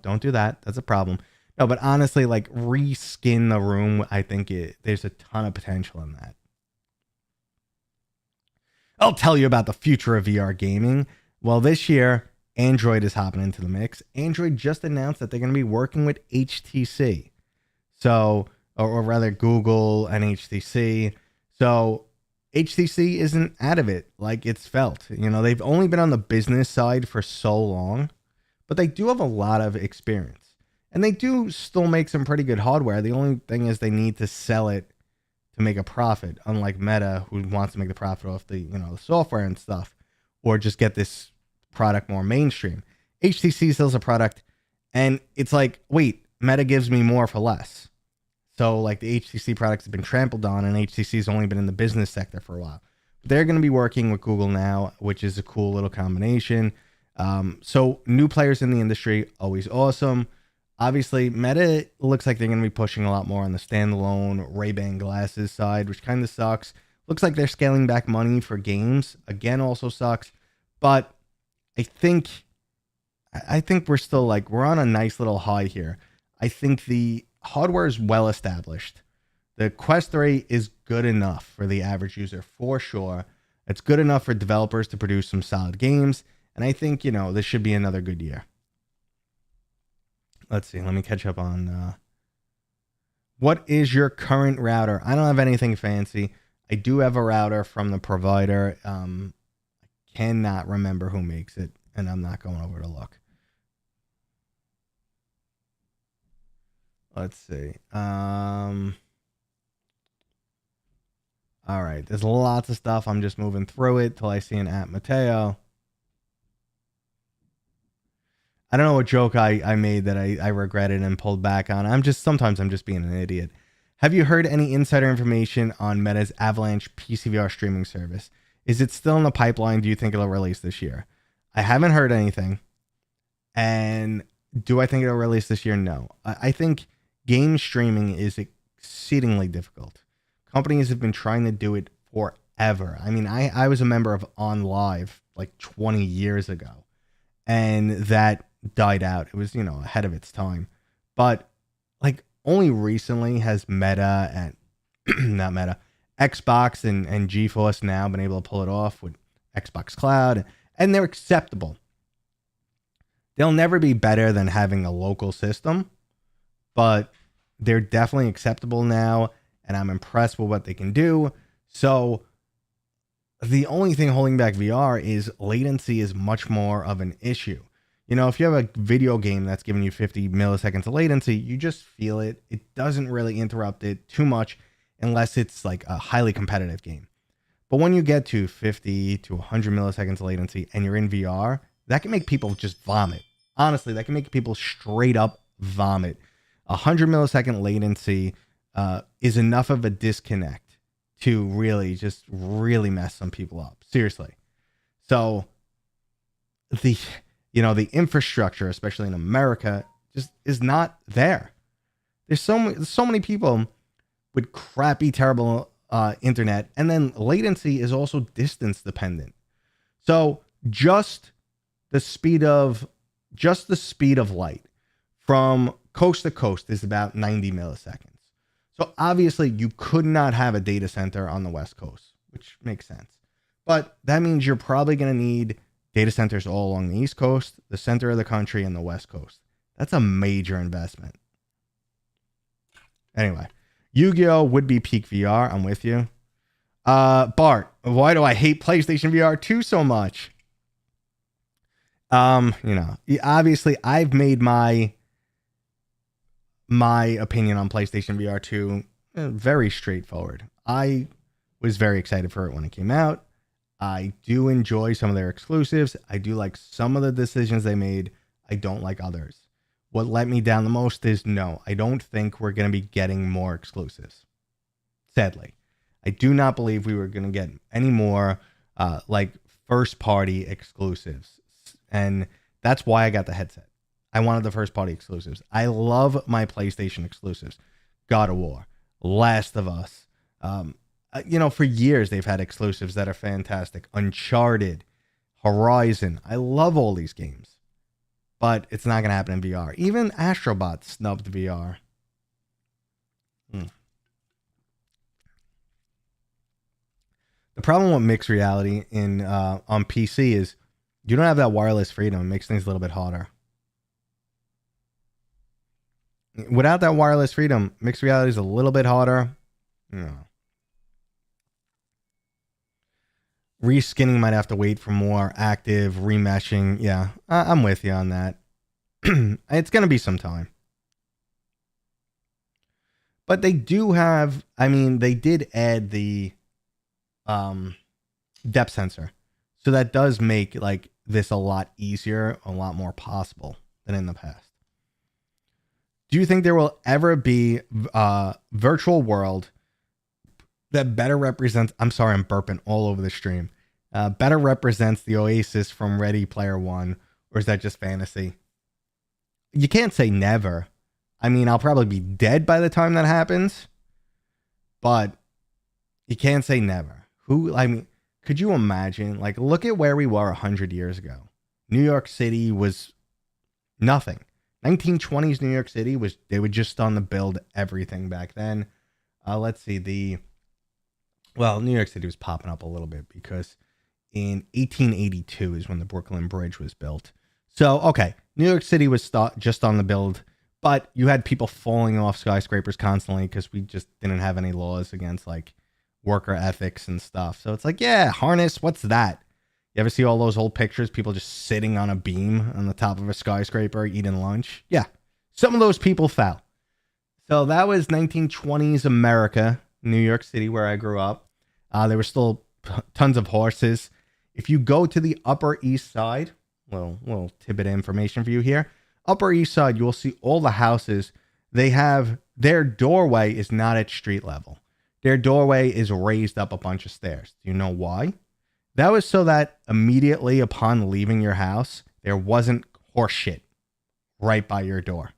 don't do that. That's a problem. No, but honestly, like reskin the room, I think there's a ton of potential in that. I'll tell you about the future of VR gaming. Well, this year, Android is hopping into the mix. Android just announced that they're going to be working with HTC. So, or rather Google and HTC. So HTC isn't out of it like it's felt. You know, they've only been on the business side for so long, but they do have a lot of experience. And they do still make some pretty good hardware. The only thing is they need to sell it to make a profit, unlike Meta, who wants to make the profit off the, you know, the software and stuff, or just get this product more mainstream. HTC sells a product and it's like, wait, Meta gives me more for less. So like the HTC products have been trampled on and HTC's only been in the business sector for a while. But they're going to be working with Google now, which is a cool little combination. So new players in the industry, always awesome. Obviously, Meta looks like they're going to be pushing a lot more on the standalone Ray-Ban glasses side, which kind of sucks. Looks like they're scaling back money for games. Again, also sucks. But I think we're still like, we're on a nice little high here. I think the hardware is well established. The Quest 3 is good enough for the average user, for sure. It's good enough for developers to produce some solid games. And I think, you know, this should be another good year. Let's see. Let me catch up on what is your current router? I don't have anything fancy. I do have a router from the provider. I cannot remember who makes it, and I'm not going over to look. Let's see. All right. There's lots of stuff. I'm just moving through it till I see an at Mateo. I don't know what joke I made that I regretted and pulled back on. Sometimes I'm just being an idiot. Have you heard any insider information on Meta's Avalanche PCVR streaming service? Is it still in the pipeline? Do you think it'll release this year? I haven't heard anything. And do I think it'll release this year? No. I think game streaming is exceedingly difficult. Companies have been trying to do it forever. I mean, I was a member of OnLive like 20 years ago. And that died out. It was, ahead of its time. But like only recently has Meta and not Meta, Xbox and GeForce now been able to pull it off with Xbox Cloud, and they're acceptable. They'll never be better than having a local system, but they're definitely acceptable now, and I'm impressed with what they can do. So the only thing holding back VR is latency is much more of an issue. If you have a video game that's giving you 50 milliseconds of latency, you just feel it. It doesn't really interrupt it too much unless it's like a highly competitive game. But when you get to 50 to 100 milliseconds of latency and you're in VR, that can make people just vomit. Honestly, that can make people straight up vomit. 100 millisecond latency is enough of a disconnect to really mess some people up. Seriously. So the infrastructure, especially in America, just is not there. There's so many people with crappy, terrible internet, and then latency is also distance dependent. So just the speed of light from coast to coast is about 90 milliseconds. So obviously you could not have a data center on the West Coast, which makes sense. But that means you're probably going to need data centers all along the East Coast, the center of the country, and the West Coast. That's a major investment. Anyway, Yu-Gi-Oh! Would be peak VR. I'm with you. Bart, why do I hate PlayStation VR 2 so much? Obviously I've made my opinion on PlayStation VR 2 very straightforward. I was very excited for it when it came out. I do enjoy some of their exclusives. I do like some of the decisions they made. I don't like others. What let me down the most is no, I don't think we're going to be getting more exclusives. Sadly, I do not believe we were going to get any more like first party exclusives. And that's why I got the headset. I wanted the first party exclusives. I love my PlayStation exclusives. God of War, Last of Us. For years they've had exclusives that are fantastic. Uncharted, Horizon. I love all these games. But it's not going to happen in VR. Even Astrobot snubbed VR. The problem with mixed reality on PC is you don't have that wireless freedom. It makes things a little bit harder. Without that wireless freedom, mixed reality is a little bit harder. Reskinning might have to wait for more active remeshing. Yeah, I'm with you on that. It's going to be some time. But they do have, they did add the depth sensor. So that does make like this a lot easier, a lot more possible than in the past. Do you think there will ever be a virtual world that better represents, I'm sorry, I'm burping all over the stream, better represents the Oasis from Ready Player One, or is that just fantasy? You can't say never. I'll probably be dead by the time that happens, but you can't say never. Could you imagine, like, look at where we were 100 years ago. New York City was nothing. 1920s New York City they were just on the build everything back then. Let's see, New York City was popping up a little bit because in 1882 is when the Brooklyn Bridge was built. So, okay, New York City was just on the build, but you had people falling off skyscrapers constantly because we just didn't have any laws against like worker ethics and stuff. So it's like, yeah, harness, what's that? You ever see all those old pictures, people just sitting on a beam on the top of a skyscraper eating lunch? Yeah, some of those people fell. So that was 1920s America, New York City, where I grew up. There were still tons of horses. If you go to the Upper East Side, little tidbit of information for you here. Upper East Side, you will see all the houses. Their doorway is not at street level. Their doorway is raised up a bunch of stairs. Do you know why? That was so that immediately upon leaving your house, there wasn't horse shit right by your door.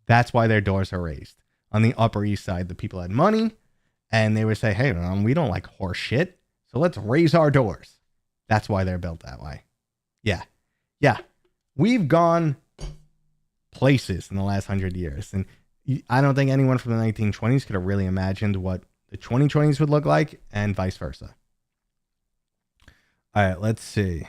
That's why their doors are raised. On the Upper East Side, the people had money, and they would say, hey, we don't like horse shit, so let's raise our doors. That's why they're built that way. Yeah. we've gone places in the last 100 years. And I don't think anyone from the 1920s could have really imagined what the 2020s would look like, and vice versa. All right, let's see.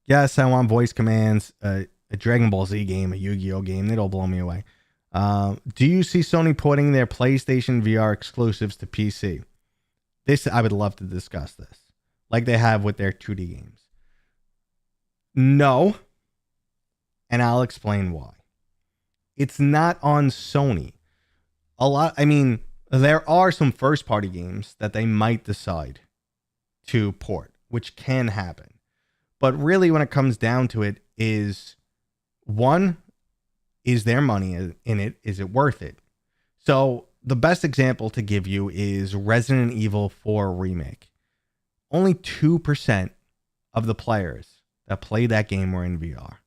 Yes, I want voice commands, a Dragon Ball Z game, a Yu-Gi-Oh game. They'd all blow me away. Do you see Sony porting their PlayStation VR exclusives to PC? I would love to discuss this, like they have with their 2D games. No, and I'll explain why. It's not on Sony. There are some first-party games that they might decide to port, which can happen. But really, when it comes down to it, is there money in it? Is it worth it? So the best example to give you is Resident Evil 4 Remake. Only 2% of the players that played that game were in VR.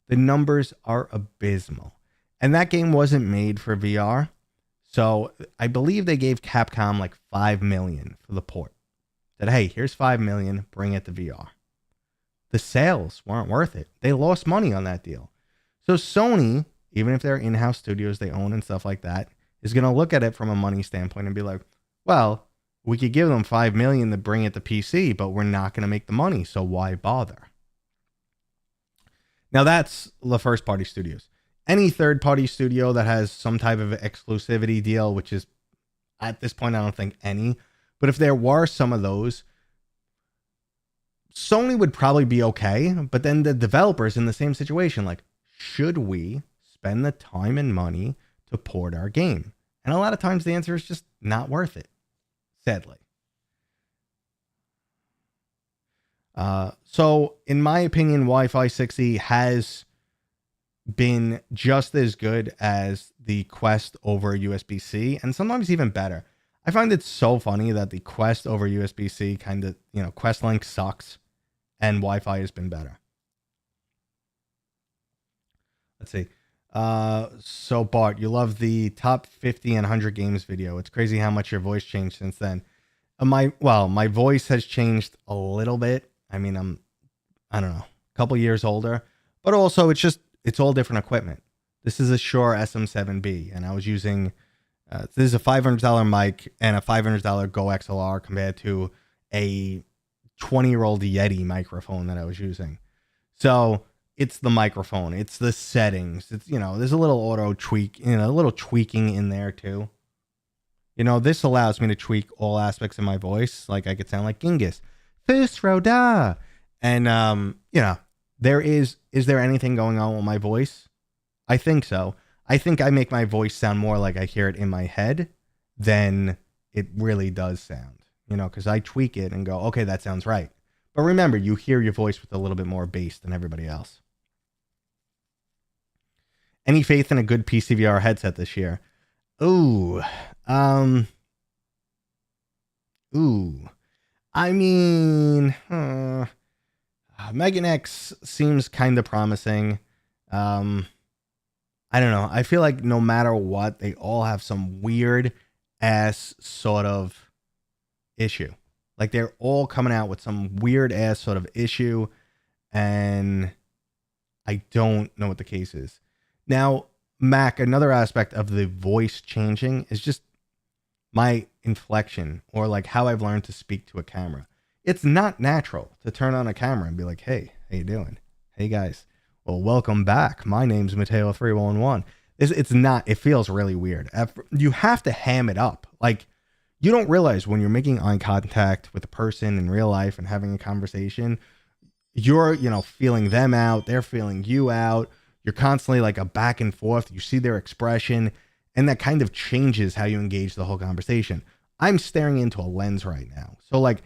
The numbers are abysmal. And that game wasn't made for VR. So I believe they gave Capcom like $5 million for the port. Said, hey, here's $5 million, bring it to VR. The sales weren't worth it. They lost money on that deal. So Sony, even if they're in-house studios they own and stuff like that, is going to look at it from a money standpoint and be like, well, we could give them $5 million to bring it to PC, but we're not going to make the money, so why bother? Now that's the first-party studios. Any third-party studio that has some type of exclusivity deal, which is, at this point, I don't think any, but if there were some of those, Sony would probably be okay, but then the developers in the same situation, like, should we spend the time and money to port our game? And a lot of times the answer is just not worth it, sadly. So in my opinion, Wi-Fi 6E has been just as good as the Quest over USB-C, and sometimes even better. I find it so funny that the Quest over USB-C kind of, Quest Link sucks and Wi-Fi has been better. Let's see. So Bart, you love the top 50 and 100 games video. It's crazy how much your voice changed since then. My voice has changed a little bit. I mean, I don't know, a couple years older, but also it's all different equipment. This is a Shure SM7B, and I was using, this is a $500 mic and a $500 Go XLR compared to a 20-year-old Yeti microphone that I was using. So it's the microphone, it's the settings, it's, there's a little auto tweak, a little tweaking in there too. This allows me to tweak all aspects of my voice. Like I could sound like Genghis. First row da. And, is there anything going on with my voice? I think so. I think I make my voice sound more like I hear it in my head than it really does sound, because I tweak it and go, okay, that sounds right. But remember, you hear your voice with a little bit more bass than everybody else. Any faith in a good PCVR headset this year? I mean, Megan X seems kind of promising. I don't know. I feel like no matter what, they all have some weird ass sort of issue. Like they're all coming out with some weird ass sort of issue, and I don't know what the case is. Now, Mac, another aspect of the voice changing is just my inflection, or like how I've learned to speak to a camera. It's not natural to turn on a camera and be like, hey, how you doing? Hey guys. Well, welcome back. My name's Mateo311. It's not, it feels really weird. You have to ham it up. Like, you don't realize when you're making eye contact with a person in real life and having a conversation, you're, feeling them out. They're feeling you out. You're constantly like a back and forth. You see their expression, and that kind of changes how you engage the whole conversation. I'm staring into a lens right now. So like,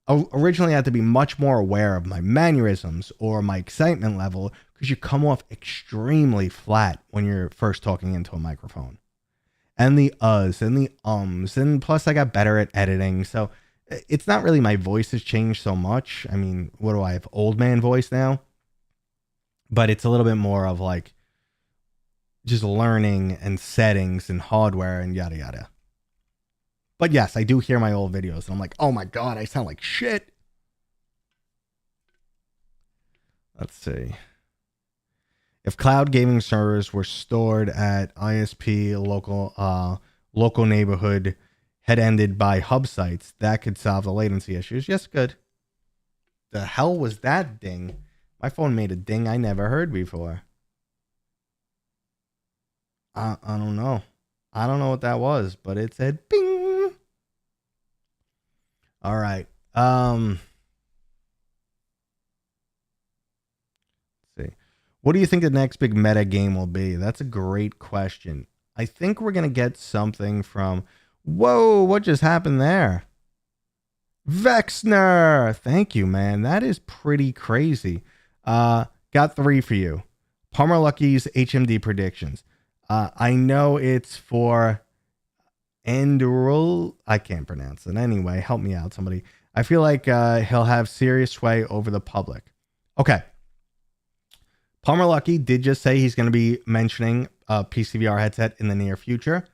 originally I had to be much more aware of my mannerisms or my excitement level, because you come off extremely flat when you're first talking into a microphone. And the uhs and the ums, and plus I got better at editing. So it's not really my voice has changed so much. I mean, what do I have? Old man voice now? But it's a little bit more of like just learning and settings and hardware and yada yada. But yes, I do hear my old videos and I'm like, oh my God, I sound like shit. Let's see. If cloud gaming servers were stored at ISP local neighborhood head ended by hub sites, that could solve the latency issues. Yes, good. The hell was that ding? My phone made a ding I never heard before. I don't know. I don't know what that was, but it said bing. All right. Let's see. What do you think the next big meta game will be? That's a great question. I think we're going to get something from... Whoa, what just happened there? Vexner! Thank you, man. That is pretty crazy. Got 3 for you. Palmer Lucky's HMD predictions. I know it's for Anduril. I can't pronounce it. Anyway, help me out, somebody. I feel like he'll have serious sway over the public. Okay. Palmer Lucky did just say he's going to be mentioning a PCVR headset in the near future.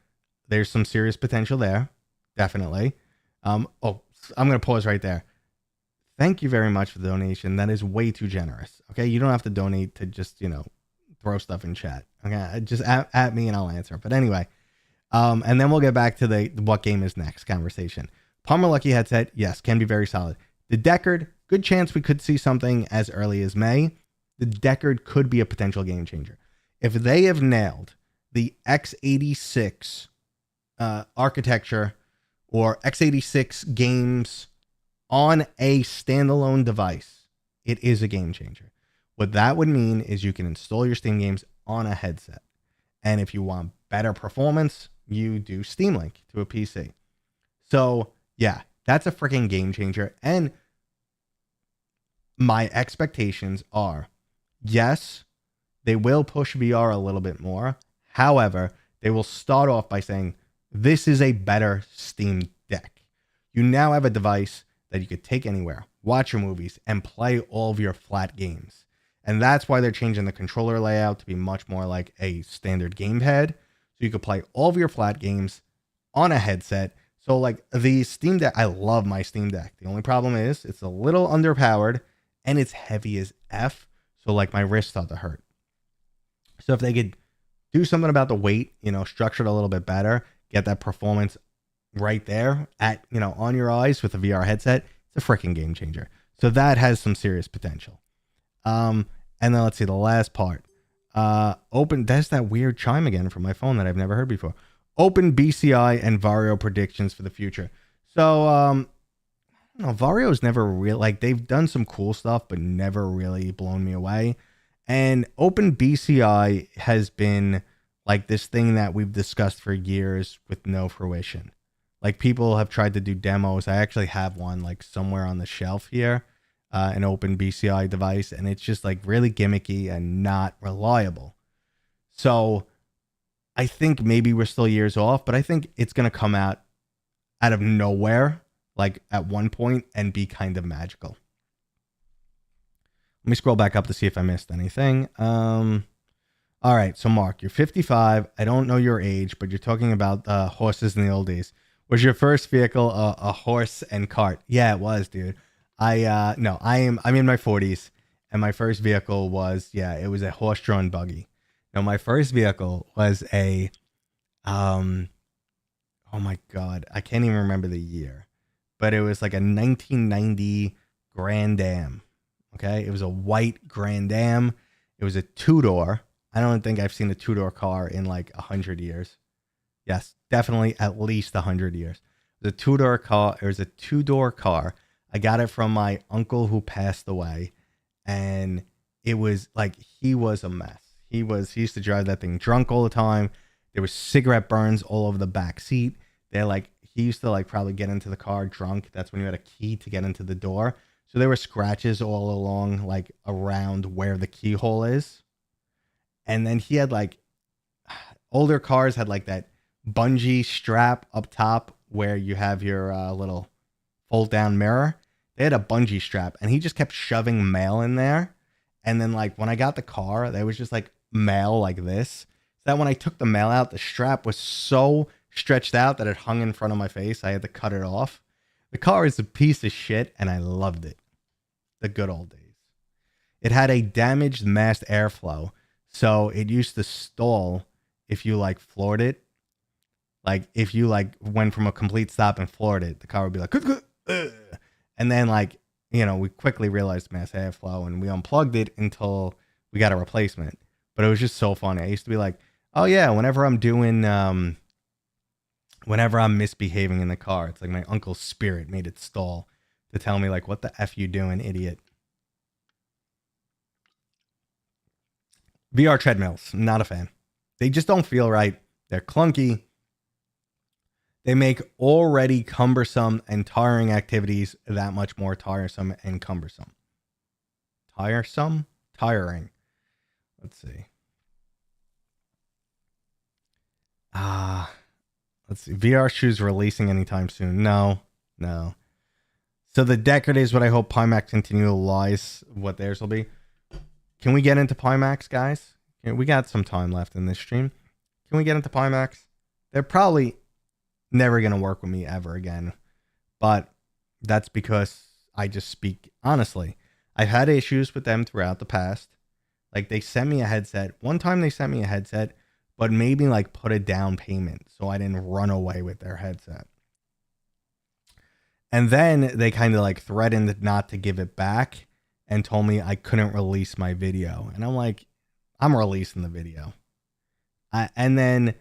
There's some serious potential there. Definitely. I'm going to pause right there. Thank you very much for the donation. That is way too generous. Okay. You don't have to donate to just, throw stuff in chat. Okay. Just at me and I'll answer. But anyway, and then we'll get back to the what game is next conversation. Palmer Lucky headset. Yes. Can be very solid. The Deckard, good chance we could see something as early as May. The Deckard could be a potential game changer. If they have nailed the x86 architecture or x86 games on a standalone device, it is a game changer. What that would mean is you can install your Steam games on a headset. And if you want better performance, you do Steam Link to a PC. So yeah, that's a freaking game changer. And my expectations are, yes, they will push VR a little bit more. However, they will start off by saying, this is a better Steam Deck. You now have a device that you could take anywhere, watch your movies, and play all of your flat games. And that's why they're changing the controller layout to be much more like a standard gamepad. So you could play all of your flat games on a headset. So like the Steam Deck, I love my Steam Deck. The only problem is it's a little underpowered and it's heavy as F. So like my wrist start to hurt. So if they could do something about the weight, structure it a little bit better, get that performance right there at, on your eyes with a VR headset, it's a freaking game changer. So that has some serious potential. And then let's see the last part. That's that weird chime again from my phone that I've never heard before. Open BCI and Vario predictions for the future. So, Vario's never really, they've done some cool stuff, but never really blown me away. And Open BCI has been like this thing that we've discussed for years with no fruition. Like people have tried to do demos. I actually have one like somewhere on the shelf here, an Open BCI device, and it's just like really gimmicky and not reliable. So I think maybe we're still years off, but I think it's going to come out of nowhere, like at one point, and be kind of magical. Let me scroll back up to see if I missed anything. All right, so Mark, you're 55. I don't know your age, but you're talking about horses in the old days. Was your first vehicle a horse and cart? Yeah, it was, dude. I'm in my 40s, and my first vehicle was, it was a horse-drawn buggy. Now, my first vehicle was a, oh my God, I can't even remember the year, but it was like a 1990 Grand Am. Okay, it was a white Grand Am. It was a two-door. I don't think I've seen a two-door car in like 100 years. Yes, definitely at least 100 years. It was a two-door car. It was a two-door car. I got it from my uncle who passed away, and it was like he was a mess. He used to drive that thing drunk all the time. There was cigarette burns all over the back seat. He used to probably get into the car drunk. That's when you had a key to get into the door. So there were scratches all along, around where the keyhole is. And then he had older cars had that bungee strap up top where you have your little fold down mirror. They had a bungee strap, and he just kept shoving mail in there. And then when I got the car, there was just mail like this. So that when I took the mail out, the strap was so stretched out that it hung in front of my face. I had to cut it off. The car is a piece of shit, and I loved it. The good old days. it had a damaged mass airflow. So it used to stall if you like floored it. Like if you like went from a complete stop and floored it, the car would be like, and then like, you know, we quickly realized mass airflow and we unplugged it until we got a replacement. But it was just so funny. I used to be like, oh yeah, whenever I'm misbehaving in the car, it's like my uncle's spirit made it stall to tell me like, what the F you doing, idiot? VR treadmills, not a fan. They just don't feel right. They're clunky. They make already cumbersome and tiring activities that much more tiresome and cumbersome. Tiresome? Tiring. Let's see. Let's see. VR shoes releasing anytime soon. No. So the Deckard is what I hope Pimax continue to lies what theirs will be. Can we get into Pimax, guys? We got some time left in this stream. Can we get into Pimax? They're probably never going to work with me ever again. But that's because I just speak honestly. I've had issues with them throughout the past. Like they sent me a headset. One time they sent me a headset, but made me like put a down payment so I didn't run away with their headset. And then they kind of like threatened not to give it back and told me I couldn't release my video. And I'm like, I'm releasing the video. And then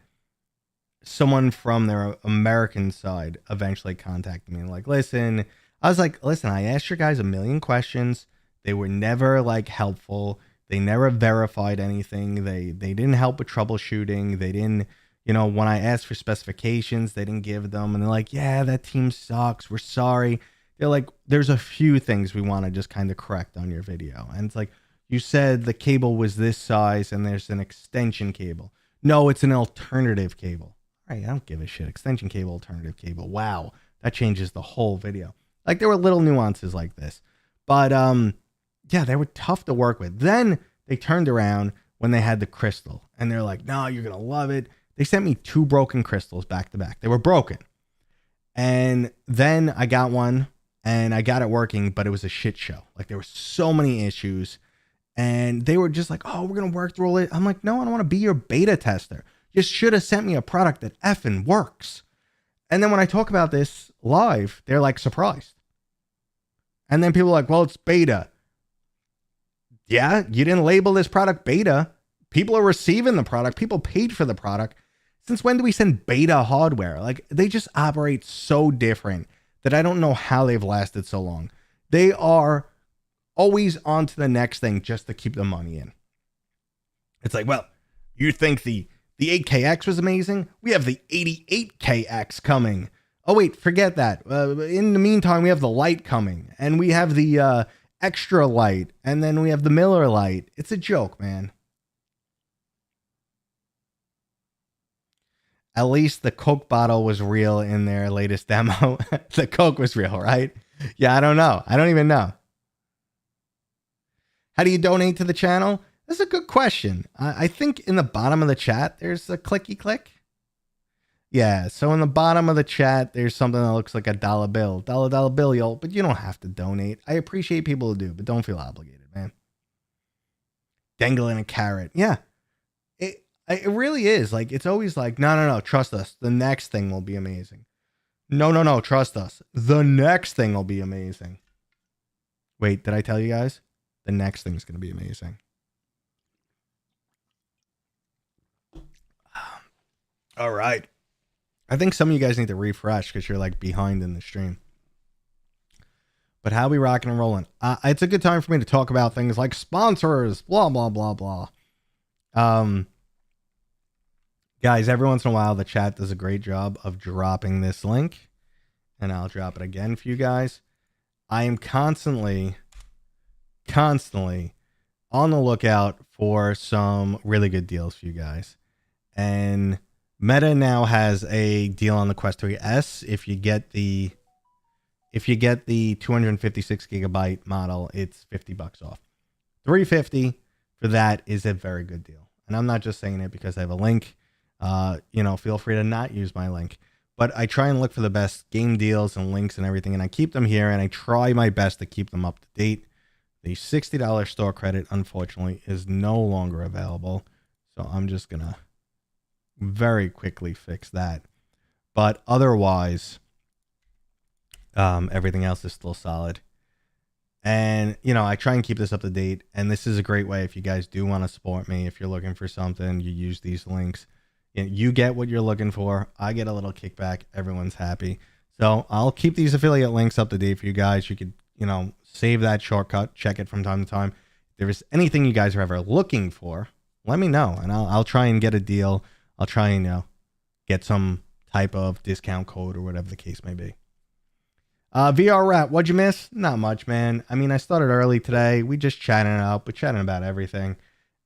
someone from their American side eventually contacted me and like, listen, I was like, listen, I asked your guys a million questions. They were never like helpful. They never verified anything. They didn't help with troubleshooting. They didn't, you know, when I asked for specifications, they didn't give them. And they're like, yeah, that team sucks. We're sorry. They're like, there's a few things we want to just kind of correct on your video. And it's like, you said the cable was this size and there's an extension cable. No, it's an alternative cable. All right, I don't give a shit. Extension cable, alternative cable. Wow, that changes the whole video. Like there were little nuances like this. But yeah, they were tough to work with. Then they turned around when they had the crystal. And they're like, no, you're going to love it. They sent me 2 broken crystals back to back. They were broken. And then I got one and I got it working, but it was a shit show. Like there were so many issues. And they were just like, oh, we're going to work through it. I'm like, no, I don't want to be your beta tester. You should have sent me a product that effing works. And then when I talk about this live, they're like surprised. And then people are like, well, it's beta. Yeah, you didn't label this product beta. People are receiving the product. People paid for the product. Since when do we send beta hardware? Like they just operate so different that I don't know how they've lasted so long. They are always on to the next thing just to keep the money in. It's like, well, you think the 8KX was amazing? We have the 88KX coming. Oh, wait, forget that. In the meantime, we have the light coming. And we have the extra light. And then we have the Miller light. It's a joke, man. At least the Coke bottle was real in their latest demo. The Coke was real, right? Yeah, I don't know. I don't even know. How do you donate to the channel? That's a good question. I think in the bottom of the chat, there's a clicky click. Yeah, so in the bottom of the chat, there's something that looks like a dollar bill. Dollar bill, y'all. But you don't have to donate. I appreciate people who do, but don't feel obligated, man. Dangling a carrot. Yeah, it really is. Like, it's always like, no, trust us. The next thing will be amazing. No, trust us. The next thing will be amazing. Wait, did I tell you guys? The next thing is going to be amazing. All right. I think some of you guys need to refresh because you're like behind in the stream. But how we rocking and rolling? It's a good time for me to talk about things like sponsors, blah, blah, blah, blah. Guys, every once in a while, the chat does a great job of dropping this link. And I'll drop it again for you guys. I am constantly on the lookout for some really good deals for you guys. And Meta now has a deal on the Quest 3 S. If you get the 256 gigabyte model, it's $50 off. $350 for that is a very good deal. And I'm not just saying it because I have a link. Feel free to not use my link. But I try and look for the best game deals and links and everything, and I keep them here, and I try my best to keep them up to date. The $60 store credit, unfortunately, is no longer available. So I'm just going to very quickly fix that. But otherwise, everything else is still solid. And, you know, I try and keep this up to date. And this is a great way if you guys do want to support me. If you're looking for something, you use these links. You get what you're looking for. I get a little kickback. Everyone's happy. So I'll keep these affiliate links up to date for you guys. You could, you know, save that shortcut. Check it from time to time. If there is anything you guys are ever looking for, let me know. And I'll try and get a deal. I'll try and, you know, get some type of discount code or whatever the case may be. VR Rat, what'd you miss? Not much, man. I mean, I started early today. We just chatting it up. We're chatting about everything,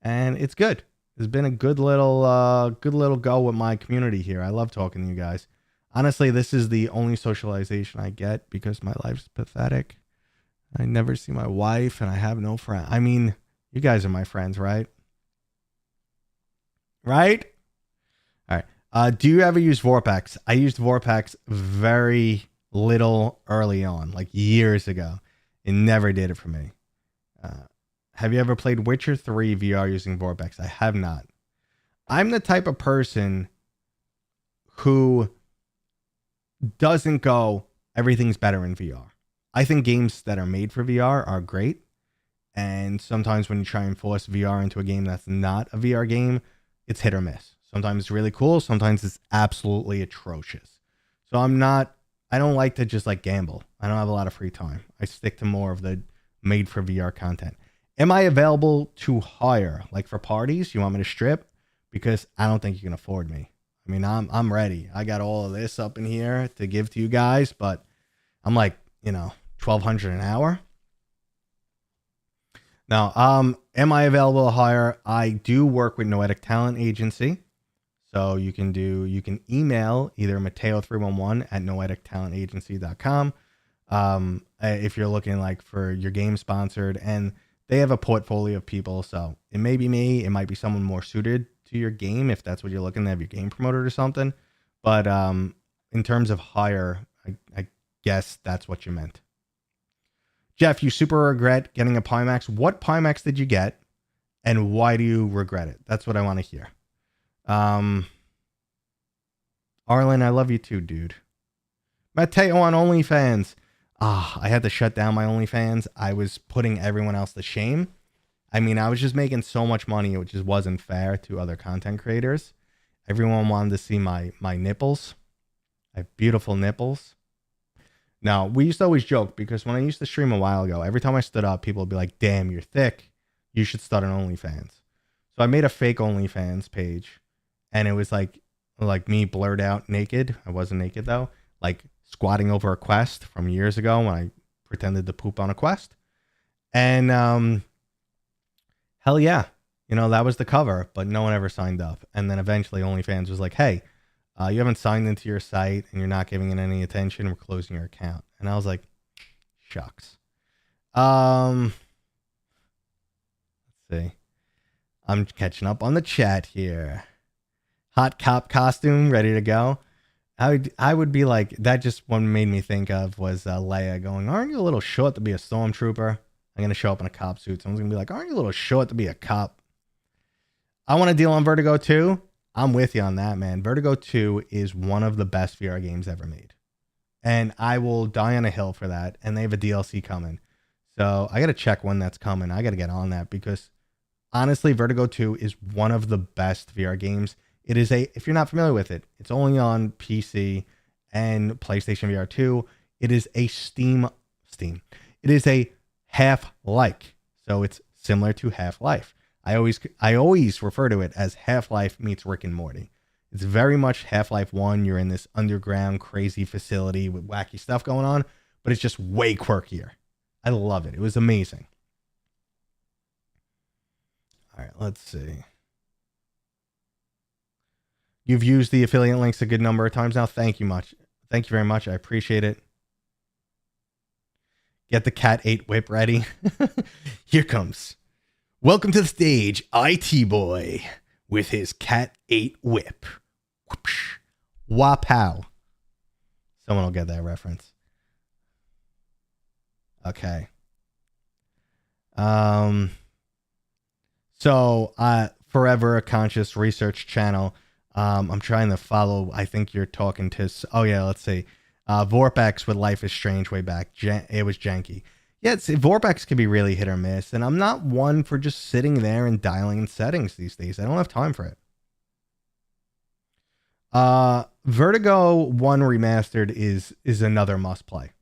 and it's good. It's been a good little go with my community here. I love talking to you guys. Honestly, this is the only socialization I get because my life's pathetic. I never see my wife, and I have no friend. I mean, you guys are my friends, right? Right? All right. Do you ever use Vorpex? I used Vorpex very little early on, like years ago. It never did it for me. Have you ever played Witcher 3 VR using Vorpex? I have not. I'm the type of person who doesn't go, everything's better in VR. I think games that are made for VR are great. And sometimes when you try and force VR into a game that's not a VR game, it's hit or miss. Sometimes it's really cool. Sometimes it's absolutely atrocious. So I don't like to just like gamble. I don't have a lot of free time. I stick to more of the made for VR content. Am I available to hire? Like for parties, you want me to strip? Because I don't think you can afford me. I mean, I'm ready. I got all of this up in here to give to you guys, but I'm like, you know, $1,200 an hour. Now, am I available to hire? I do work with Noetic Talent Agency. So you can email either Mateo311@noetictalentagency.com if you're looking like for your game sponsored, and they have a portfolio of people. So it may be me, it might be someone more suited to your game if that's what you're looking to have your game promoted or something. But in terms of hire, I guess that's what you meant. Jeff, you super regret getting a Pimax. What Pimax did you get, and why do you regret it? That's what I want to hear. Arlen, I love you too, dude. Mateo on OnlyFans. I had to shut down my OnlyFans. I was putting everyone else to shame. I mean, I was just making so much money, it just wasn't fair to other content creators. Everyone wanted to see my nipples. I have beautiful nipples. Now, we used to always joke because when I used to stream a while ago, every time I stood up, people would be like, damn, you're thick. You should start an OnlyFans. So I made a fake OnlyFans page, and it was like me blurred out naked. I wasn't naked though, like squatting over a quest from years ago when I pretended to poop on a quest. And hell yeah, you know, that was the cover, but no one ever signed up. And then eventually OnlyFans was like, hey, you haven't signed into your site and you're not giving it any attention. We're closing your account. And I was like, shucks. Let's see. I'm catching up on the chat here. Hot cop costume, ready to go. I would be like, that just one made me think of was Leia going, aren't you a little short to be a stormtrooper? I'm going to show up in a cop suit. Someone's going to be like, aren't you a little short to be a cop? I want to deal on Vertigo 2. I'm with you on that, man. Vertigo 2 is one of the best VR games ever made. And I will die on a hill for that. And they have a DLC coming. So I got to check when that's coming. I got to get on that because honestly, Vertigo 2 is one of the best VR games. It is if you're not familiar with it, it's only on PC and PlayStation VR 2. It is a Steam. It is a Half-like. So it's similar to Half-Life. I always refer to it as Half-Life meets Rick and Morty. It's very much Half-Life 1. You're in this underground crazy facility with wacky stuff going on, but it's just way quirkier. I love it. It was amazing. All right, let's see. You've used the affiliate links a good number of times now. Thank you much. Thank you very much. I appreciate it. Get the Cat 8 whip ready. Here comes. Welcome to the stage, IT Boy, with his Cat 8 whip. Whoopsh. Wapow. Someone will get that reference. Okay. So forever a conscious research channel. I'm trying to follow. I think you're talking to. Oh yeah, let's see. Vorpex with Life is Strange way back. It was janky. Yeah, Vorpex can be really hit or miss, and I'm not one for just sitting there and dialing in settings these days. I don't have time for it. Vertigo 1 Remastered is another must play.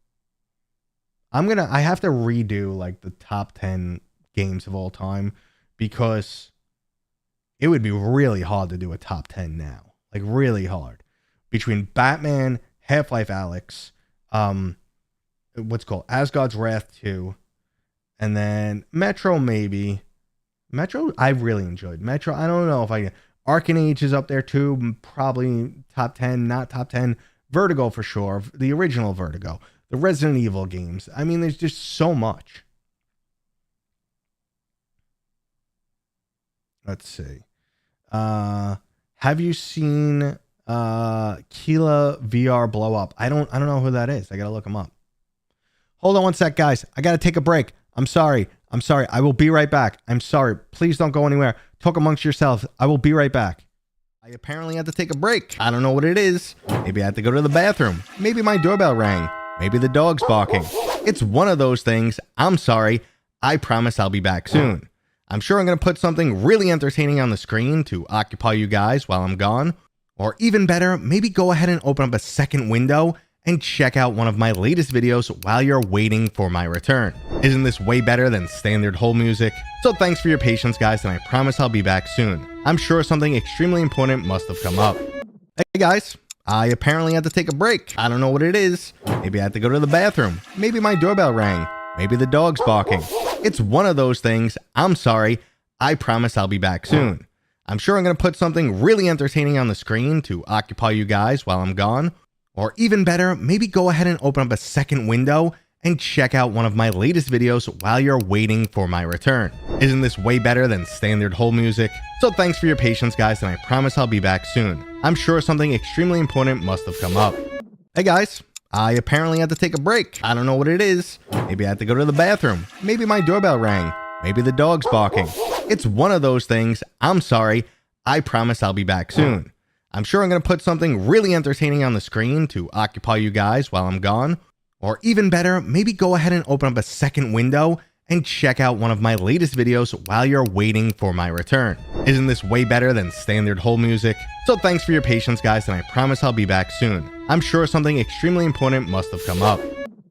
I have to redo like the top 10 games of all time, because it would be really hard to do a top 10 now. Like really hard. Between Batman, Half-Life Alyx, what's called Asgard's Wrath 2, and then Metro maybe. Metro, I really enjoyed. Metro, I don't know if I... Arcane Age is up there too, probably top 10, not top 10. Vertigo for sure, the original Vertigo. The Resident Evil games. I mean, there's just so much. Let's see. Have you seen Kila VR blow up? I don't know who that is. I gotta look him up. Hold on one sec, guys. I gotta take a break. I'm sorry. I will be right back. I'm sorry. Please don't go anywhere. Talk amongst yourselves. I will be right back. I apparently had to take a break. I don't know what it is. Maybe I had to go to the bathroom. Maybe my doorbell rang. Maybe the dog's barking. It's one of those things. I'm sorry. I promise I'll be back soon. I'm sure I'm going to put something really entertaining on the screen to occupy you guys while I'm gone. Or even better, maybe go ahead and open up a second window and check out one of my latest videos while you're waiting for my return. Isn't this way better than standard hold music? So thanks for your patience, guys, and I promise I'll be back soon. I'm sure something extremely important must have come up. Hey guys, I apparently had to take a break. I don't know what it is. Maybe I had to go to the bathroom. Maybe my doorbell rang. Maybe the dog's barking. It's one of those things. I'm sorry. I promise I'll be back soon. I'm sure I'm going to put something really entertaining on the screen to occupy you guys while I'm gone. Or even better, maybe go ahead and open up a second window and check out one of my latest videos while you're waiting for my return. Isn't this way better than standard hold music? So thanks for your patience, guys, and I promise I'll be back soon. I'm sure something extremely important must have come up. Hey guys, I apparently had to take a break. I don't know what it is. Maybe I had to go to the bathroom. Maybe my doorbell rang. Maybe the dog's barking. It's one of those things. I'm sorry. I promise I'll be back soon. I'm sure I'm going to put something really entertaining on the screen to occupy you guys while I'm gone. Or even better, maybe go ahead and open up a second window and check out one of my latest videos while you're waiting for my return. Isn't this way better than standard hold music? So thanks for your patience, guys, and I promise I'll be back soon. I'm sure something extremely important must have come up.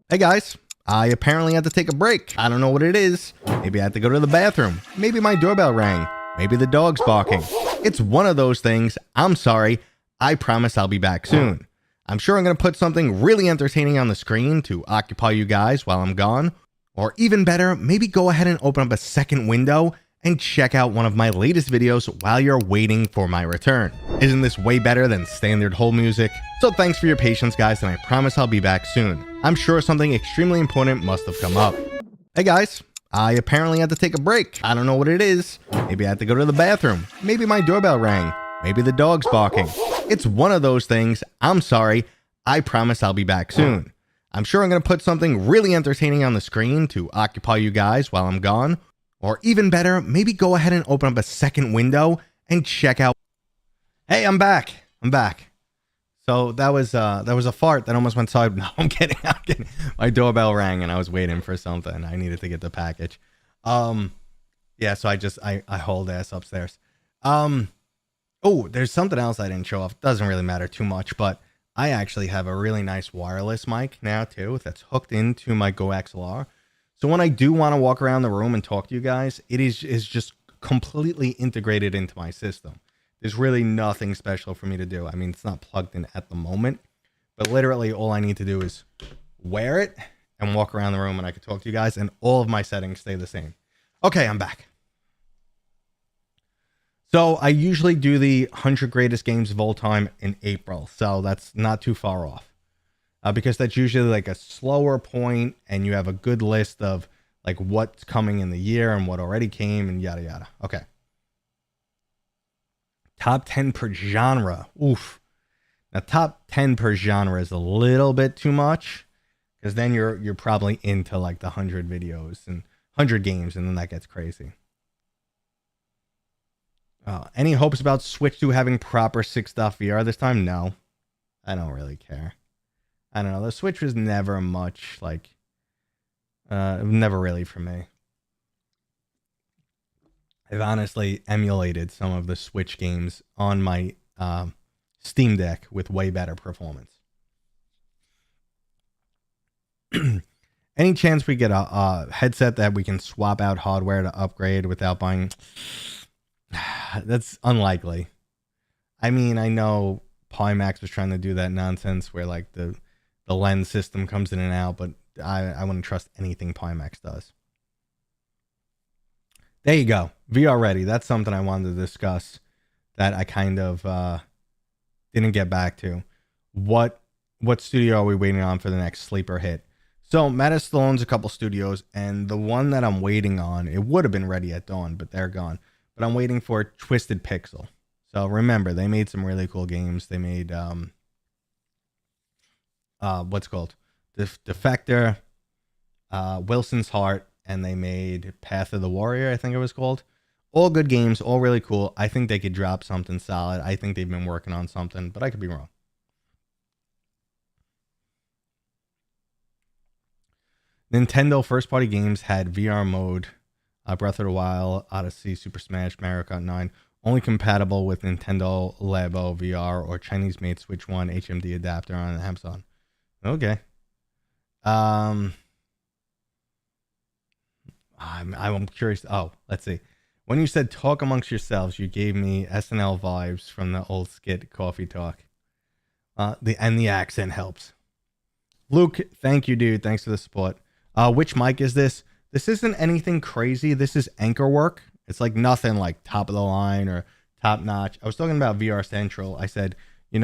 Hey guys, I apparently had to take a break. I don't know what it is. Maybe I had to go to the bathroom. Maybe my doorbell rang. Maybe the dog's barking. It's one of those things. I'm sorry. I promise I'll be back soon. I'm sure I'm going to put something really entertaining on the screen to occupy you guys while I'm gone. Or even better, maybe go ahead and open up a second window and check out one of my latest videos while you're waiting for my return. Isn't this way better than standard hold music? So thanks for your patience, guys, and I promise I'll be back soon. I'm sure something extremely important must have come up. Hey guys, I apparently had to take a break. I don't know what it is. Maybe I had to go to the bathroom. Maybe my doorbell rang. Maybe the dog's barking. It's one of those things. I'm sorry. I promise I'll be back soon. I'm sure I'm going to put something really entertaining on the screen to occupy you guys while I'm gone. Or even better, maybe go ahead and open up a second window and check out. Hey, I'm back. So that was a fart that almost went side. No, I'm kidding. My doorbell rang and I was waiting for something. I needed to get the package. Yeah, so I hauled ass upstairs. Oh, there's something else I didn't show off. Doesn't really matter too much, but I actually have a really nice wireless mic now too that's hooked into my Go XLR. So when I do want to walk around the room and talk to you guys, it is just completely integrated into my system. There's really nothing special for me to do. I mean, it's not plugged in at the moment, but literally all I need to do is wear it and walk around the room and I can talk to you guys and all of my settings stay the same. Okay, I'm back. So I usually do the 100 greatest games of all time in April. So that's not too far off because that's usually like a slower point and you have a good list of like what's coming in the year and what already came and yada, yada. Okay. Top 10 per genre. Oof. Now top 10 per genre is a little bit too much because then you're probably into like the 100 videos and 100 games, and then that gets crazy. Any hopes about Switch 2 having proper 6.VR this time? No. I don't really care. I don't know. The Switch was never much like... never really for me. I've honestly emulated some of the Switch games on my Steam Deck with way better performance. Any chance we get a headset that we can swap out hardware to upgrade without buying... That's unlikely. I mean, I know Pimax was trying to do that nonsense where like the lens system comes in and out, but I wouldn't trust anything Pimax does. There you go. VR ready. That's something I wanted to discuss that I kind of didn't get back to. What studio are we waiting on for the next sleeper hit? So Matt still owns a couple studios, and the one that I'm waiting on, it would have been ready at dawn, but they're gone. But I'm waiting for Twisted Pixel. So remember, they made some really cool games. They made what's it called? Defector, Wilson's Heart, and they made Path of the Warrior, I think it was called. All good games, all really cool. I think they could drop something solid. I think they've been working on something, but I could be wrong. Nintendo first-party games had VR mode. Breath of the Wild, Odyssey, Super Smash, Mario Kart 9, only compatible with Nintendo Labo VR or Chinese-made Switch 1 HMD adapter on Amazon. Okay. I'm curious. Oh, let's see. When you said talk amongst yourselves, you gave me SNL vibes from the old skit Coffee Talk. The accent helps. Luke, thank you, dude. Thanks for the support. Which mic is this? This isn't anything crazy. This is Anchor work. It's like nothing like top of the line or top notch. I was talking about VR Central. I said, we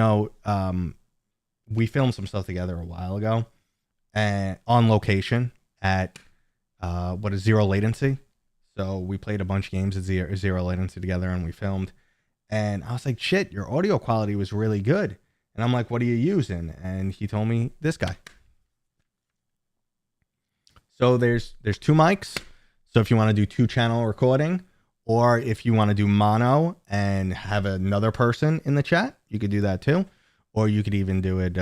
filmed some stuff together a while ago and on location at zero latency. So we played a bunch of games at zero latency together and we filmed. And I was like, shit, your audio quality was really good. And I'm like, what are you using? And he told me this guy. So there's two mics. So if you want to do 2-channel recording, or if you want to do mono and have another person in the chat, you could do that too. Or you could even do it,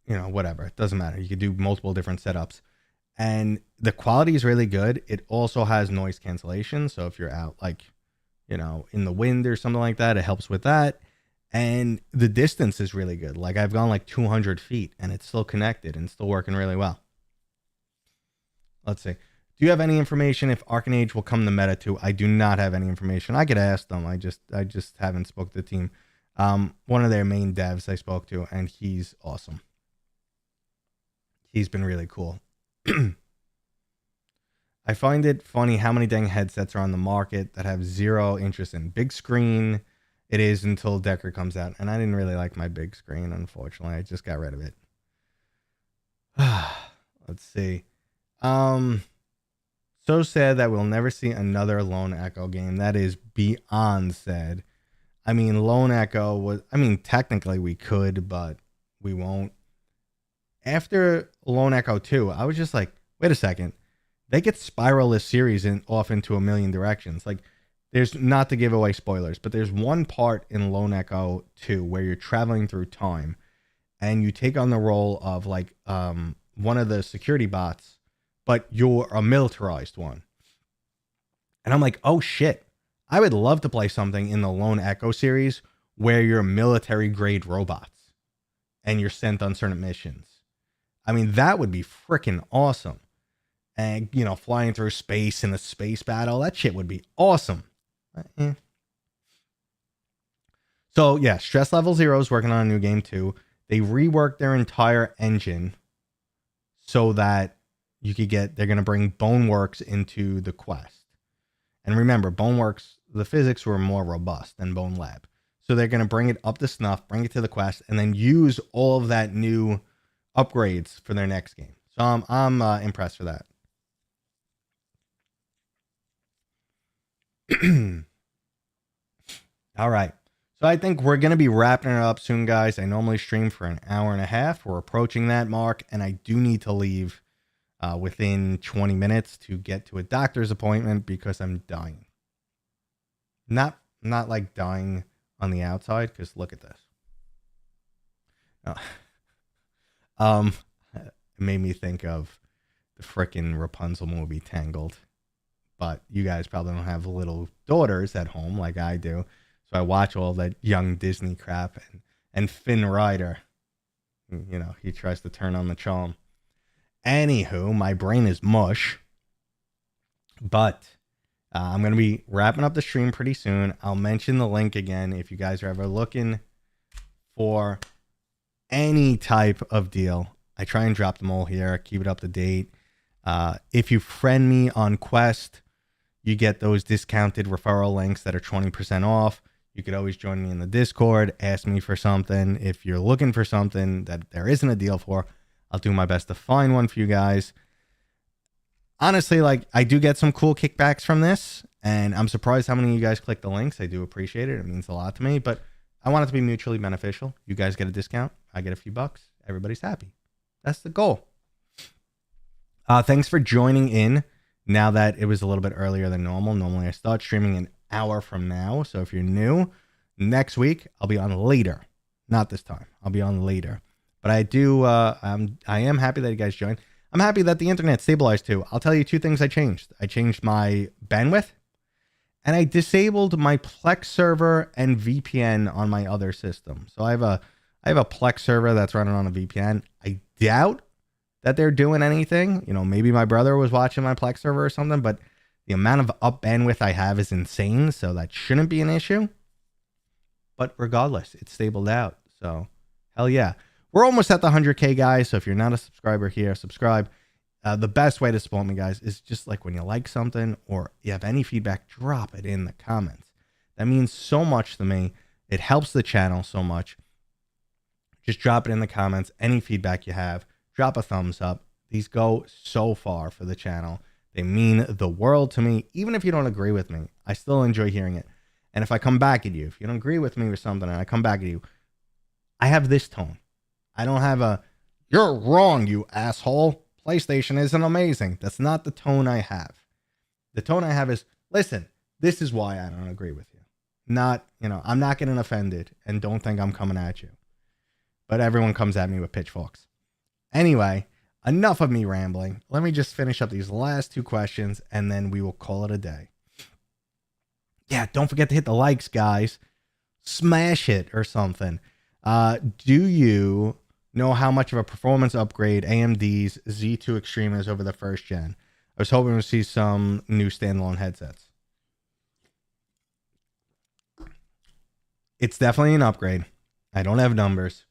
whatever. It doesn't matter. You could do multiple different setups. And the quality is really good. It also has noise cancellation. So if you're out in the wind or something like that, it helps with that. And the distance is really good. Like I've gone like 200 feet and it's still connected and still working really well. Let's see. Do you have any information if Arcanage will come to Meta 2? I do not have any information. I could ask them. I just haven't spoke to the team. One of their main devs I spoke to, and he's awesome. He's been really cool. I find it funny how many dang headsets are on the market that have zero interest in big screen. It is until Deckard comes out, and I didn't really like my big screen, unfortunately. I just got rid of it. Let's see. So sad that we'll never see another Lone Echo game. That is beyond sad. I mean, Lone Echo technically we could, but we won't. After Lone Echo 2, I was just like, wait a second. They get spiral this series off into a million directions. Like, there's, not to give away spoilers, but there's one part in Lone Echo 2 where you're traveling through time and you take on the role of one of the security bots, but you're a militarized one. And I'm like, oh shit, I would love to play something in the Lone Echo series where you're military grade robots and you're sent on certain missions. I mean, that would be freaking awesome. And, flying through space in a space battle, that shit would be awesome. So yeah, Stress Level Zero is working on a new game too. They reworked their entire engine so that they're going to bring Boneworks into the Quest. And remember, Boneworks, the physics were more robust than Bone Lab. So they're going to bring it up to snuff, bring it to the Quest, and then use all of that new upgrades for their next game. So I'm impressed for that. All right. So I think we're going to be wrapping it up soon, guys. I normally stream for an hour and a half. We're approaching that mark, and I do need to leave within 20 minutes to get to a doctor's appointment because I'm dying. Not like dying on the outside, because look at this. It made me think of the frickin' Rapunzel movie Tangled. But you guys probably don't have little daughters at home like I do. So I watch all that young Disney crap, and Finn Rider, you know, he tries to turn on the charm. Anywho, my brain is mush. But I'm going to be wrapping up the stream pretty soon. I'll mention the link again if you guys are ever looking for any type of deal. I try and drop them all here, keep it up to date. If you friend me on Quest, you get those discounted referral links that are 20% off. You could always join me in the Discord, ask me for something. If you're looking for something that there isn't a deal for, I'll do my best to find one for you guys. Honestly, like, I do get some cool kickbacks from this, and I'm surprised how many of you guys click the links. I do appreciate it. It means a lot to me, but I want it to be mutually beneficial. You guys get a discount. I get a few bucks. Everybody's happy. That's the goal. Thanks for joining in. Now that it was a little bit earlier than normal. Normally I start streaming an hour from now. So if you're new, next week I'll be on later. Not this time. I'll be on later. But I am happy that you guys joined. I'm happy that the internet stabilized too. I'll tell you two things I changed. I changed my bandwidth, and I disabled my Plex server and VPN on my other system. So I have a Plex server that's running on a VPN. I doubt that they're doing anything. You know, maybe my brother was watching my Plex server or something, but the amount of up bandwidth I have is insane, so that shouldn't be an issue. But regardless, it's stabled out. So hell yeah. We're almost at the 100K, guys. So if you're not a subscriber here, subscribe. The best way to support me, guys, is just like when you like something or you have any feedback, drop it in the comments. That means so much to me. It helps the channel so much. Just drop it in the comments. Any feedback you have. Drop a thumbs up. These go so far for the channel. They mean the world to me. Even if you don't agree with me, I still enjoy hearing it. And if I come back at you, if you don't agree with me or something, and I come back at you, I have this tone. I don't have a, you're wrong, you asshole. PlayStation isn't amazing. That's not the tone I have. The tone I have is, listen, this is why I don't agree with you. Not, you know, I'm not getting offended, and don't think I'm coming at you. But everyone comes at me with pitchforks. Anyway, enough of me rambling. Let me just finish up these last two questions, and then we will call it a day. Yeah, don't forget to hit the likes, guys. Smash it or something. Do you know how much of a performance upgrade AMD's Z2 Extreme is over the first gen? I was hoping to see some new standalone headsets. It's definitely an upgrade. I don't have numbers.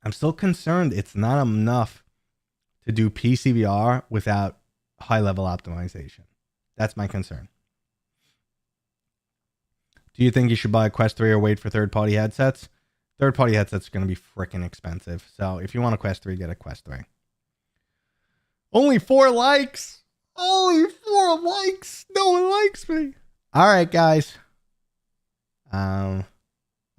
I'm still concerned it's not enough to do PCVR without high-level optimization. That's my concern. Do you think you should buy a Quest 3 or wait for third-party headsets? Third-party headsets are going to be freaking expensive. So if you want a Quest 3, get a Quest 3. Only 4 likes. Only 4 likes. No one likes me. All right, guys. Let's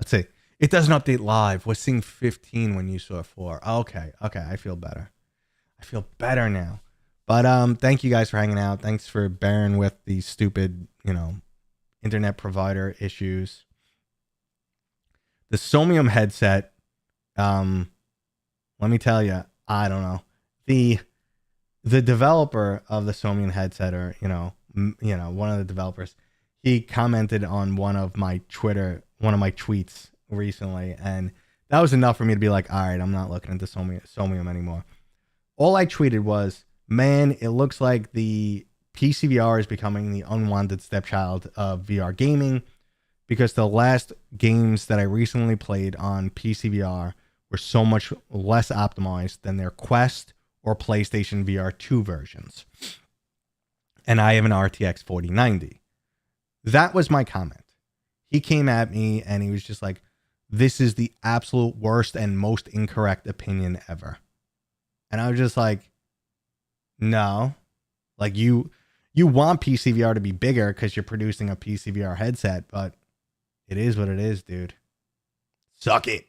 see. It doesn't update live. Was seeing 15 when you saw 4. Okay. I feel better. I feel better now. But thank you guys for hanging out. Thanks for bearing with these stupid, internet provider issues. The Somium headset, let me tell you, I don't know. The developer of the Somium headset, or one of the developers, he commented on one of my tweets recently, and that was enough for me to be like, all right, I'm not looking into Somium anymore. All I tweeted was, man, it looks like the PCVR is becoming the unwanted stepchild of VR gaming, because the last games that I recently played on PCVR were so much less optimized than their Quest or PlayStation VR 2 versions. And I have an RTX 4090. That was my comment. He came at me and he was just like, this is the absolute worst and most incorrect opinion ever. And I was just like, no. Like, you want PCVR to be bigger because you're producing a PCVR headset, but it is what it is, dude. Suck it.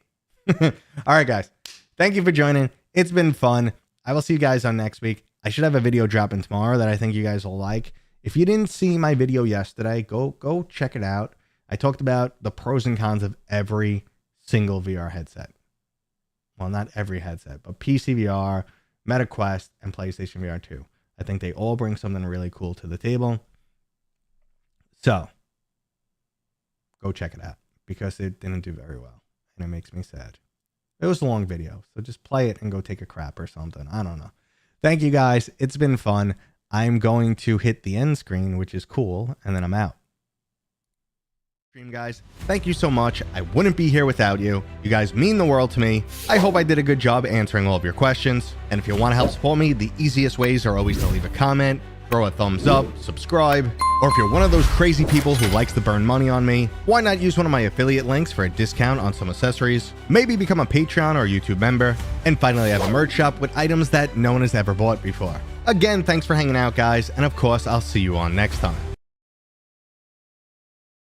All right, guys. Thank you for joining. It's been fun. I will see you guys on next week. I should have a video dropping tomorrow that I think you guys will like. If you didn't see my video yesterday, go check it out. I talked about the pros and cons of every single VR headset. Well, not every headset, but PCVR, MetaQuest, and PlayStation VR 2. I think they all bring something really cool to the table. So, go check it out because it didn't do very well, and it makes me sad. It was a long video, so just play it and go take a crap or something. I don't know. Thank you guys. It's been fun. I'm going to hit the end screen, which is cool, and then I'm out. Stream guys, thank you so much. I wouldn't be here without you. You guys mean the world to me. I hope I did a good job answering all of your questions. And if you want to help support me, the easiest ways are always to leave a comment, throw a thumbs up, subscribe, or if you're one of those crazy people who likes to burn money on me, why not use one of my affiliate links for a discount on some accessories? Maybe become a Patreon or YouTube member. And finally, I have a merch shop with items that no one has ever bought before. Again, thanks for hanging out, guys, and of course, I'll see you on next time.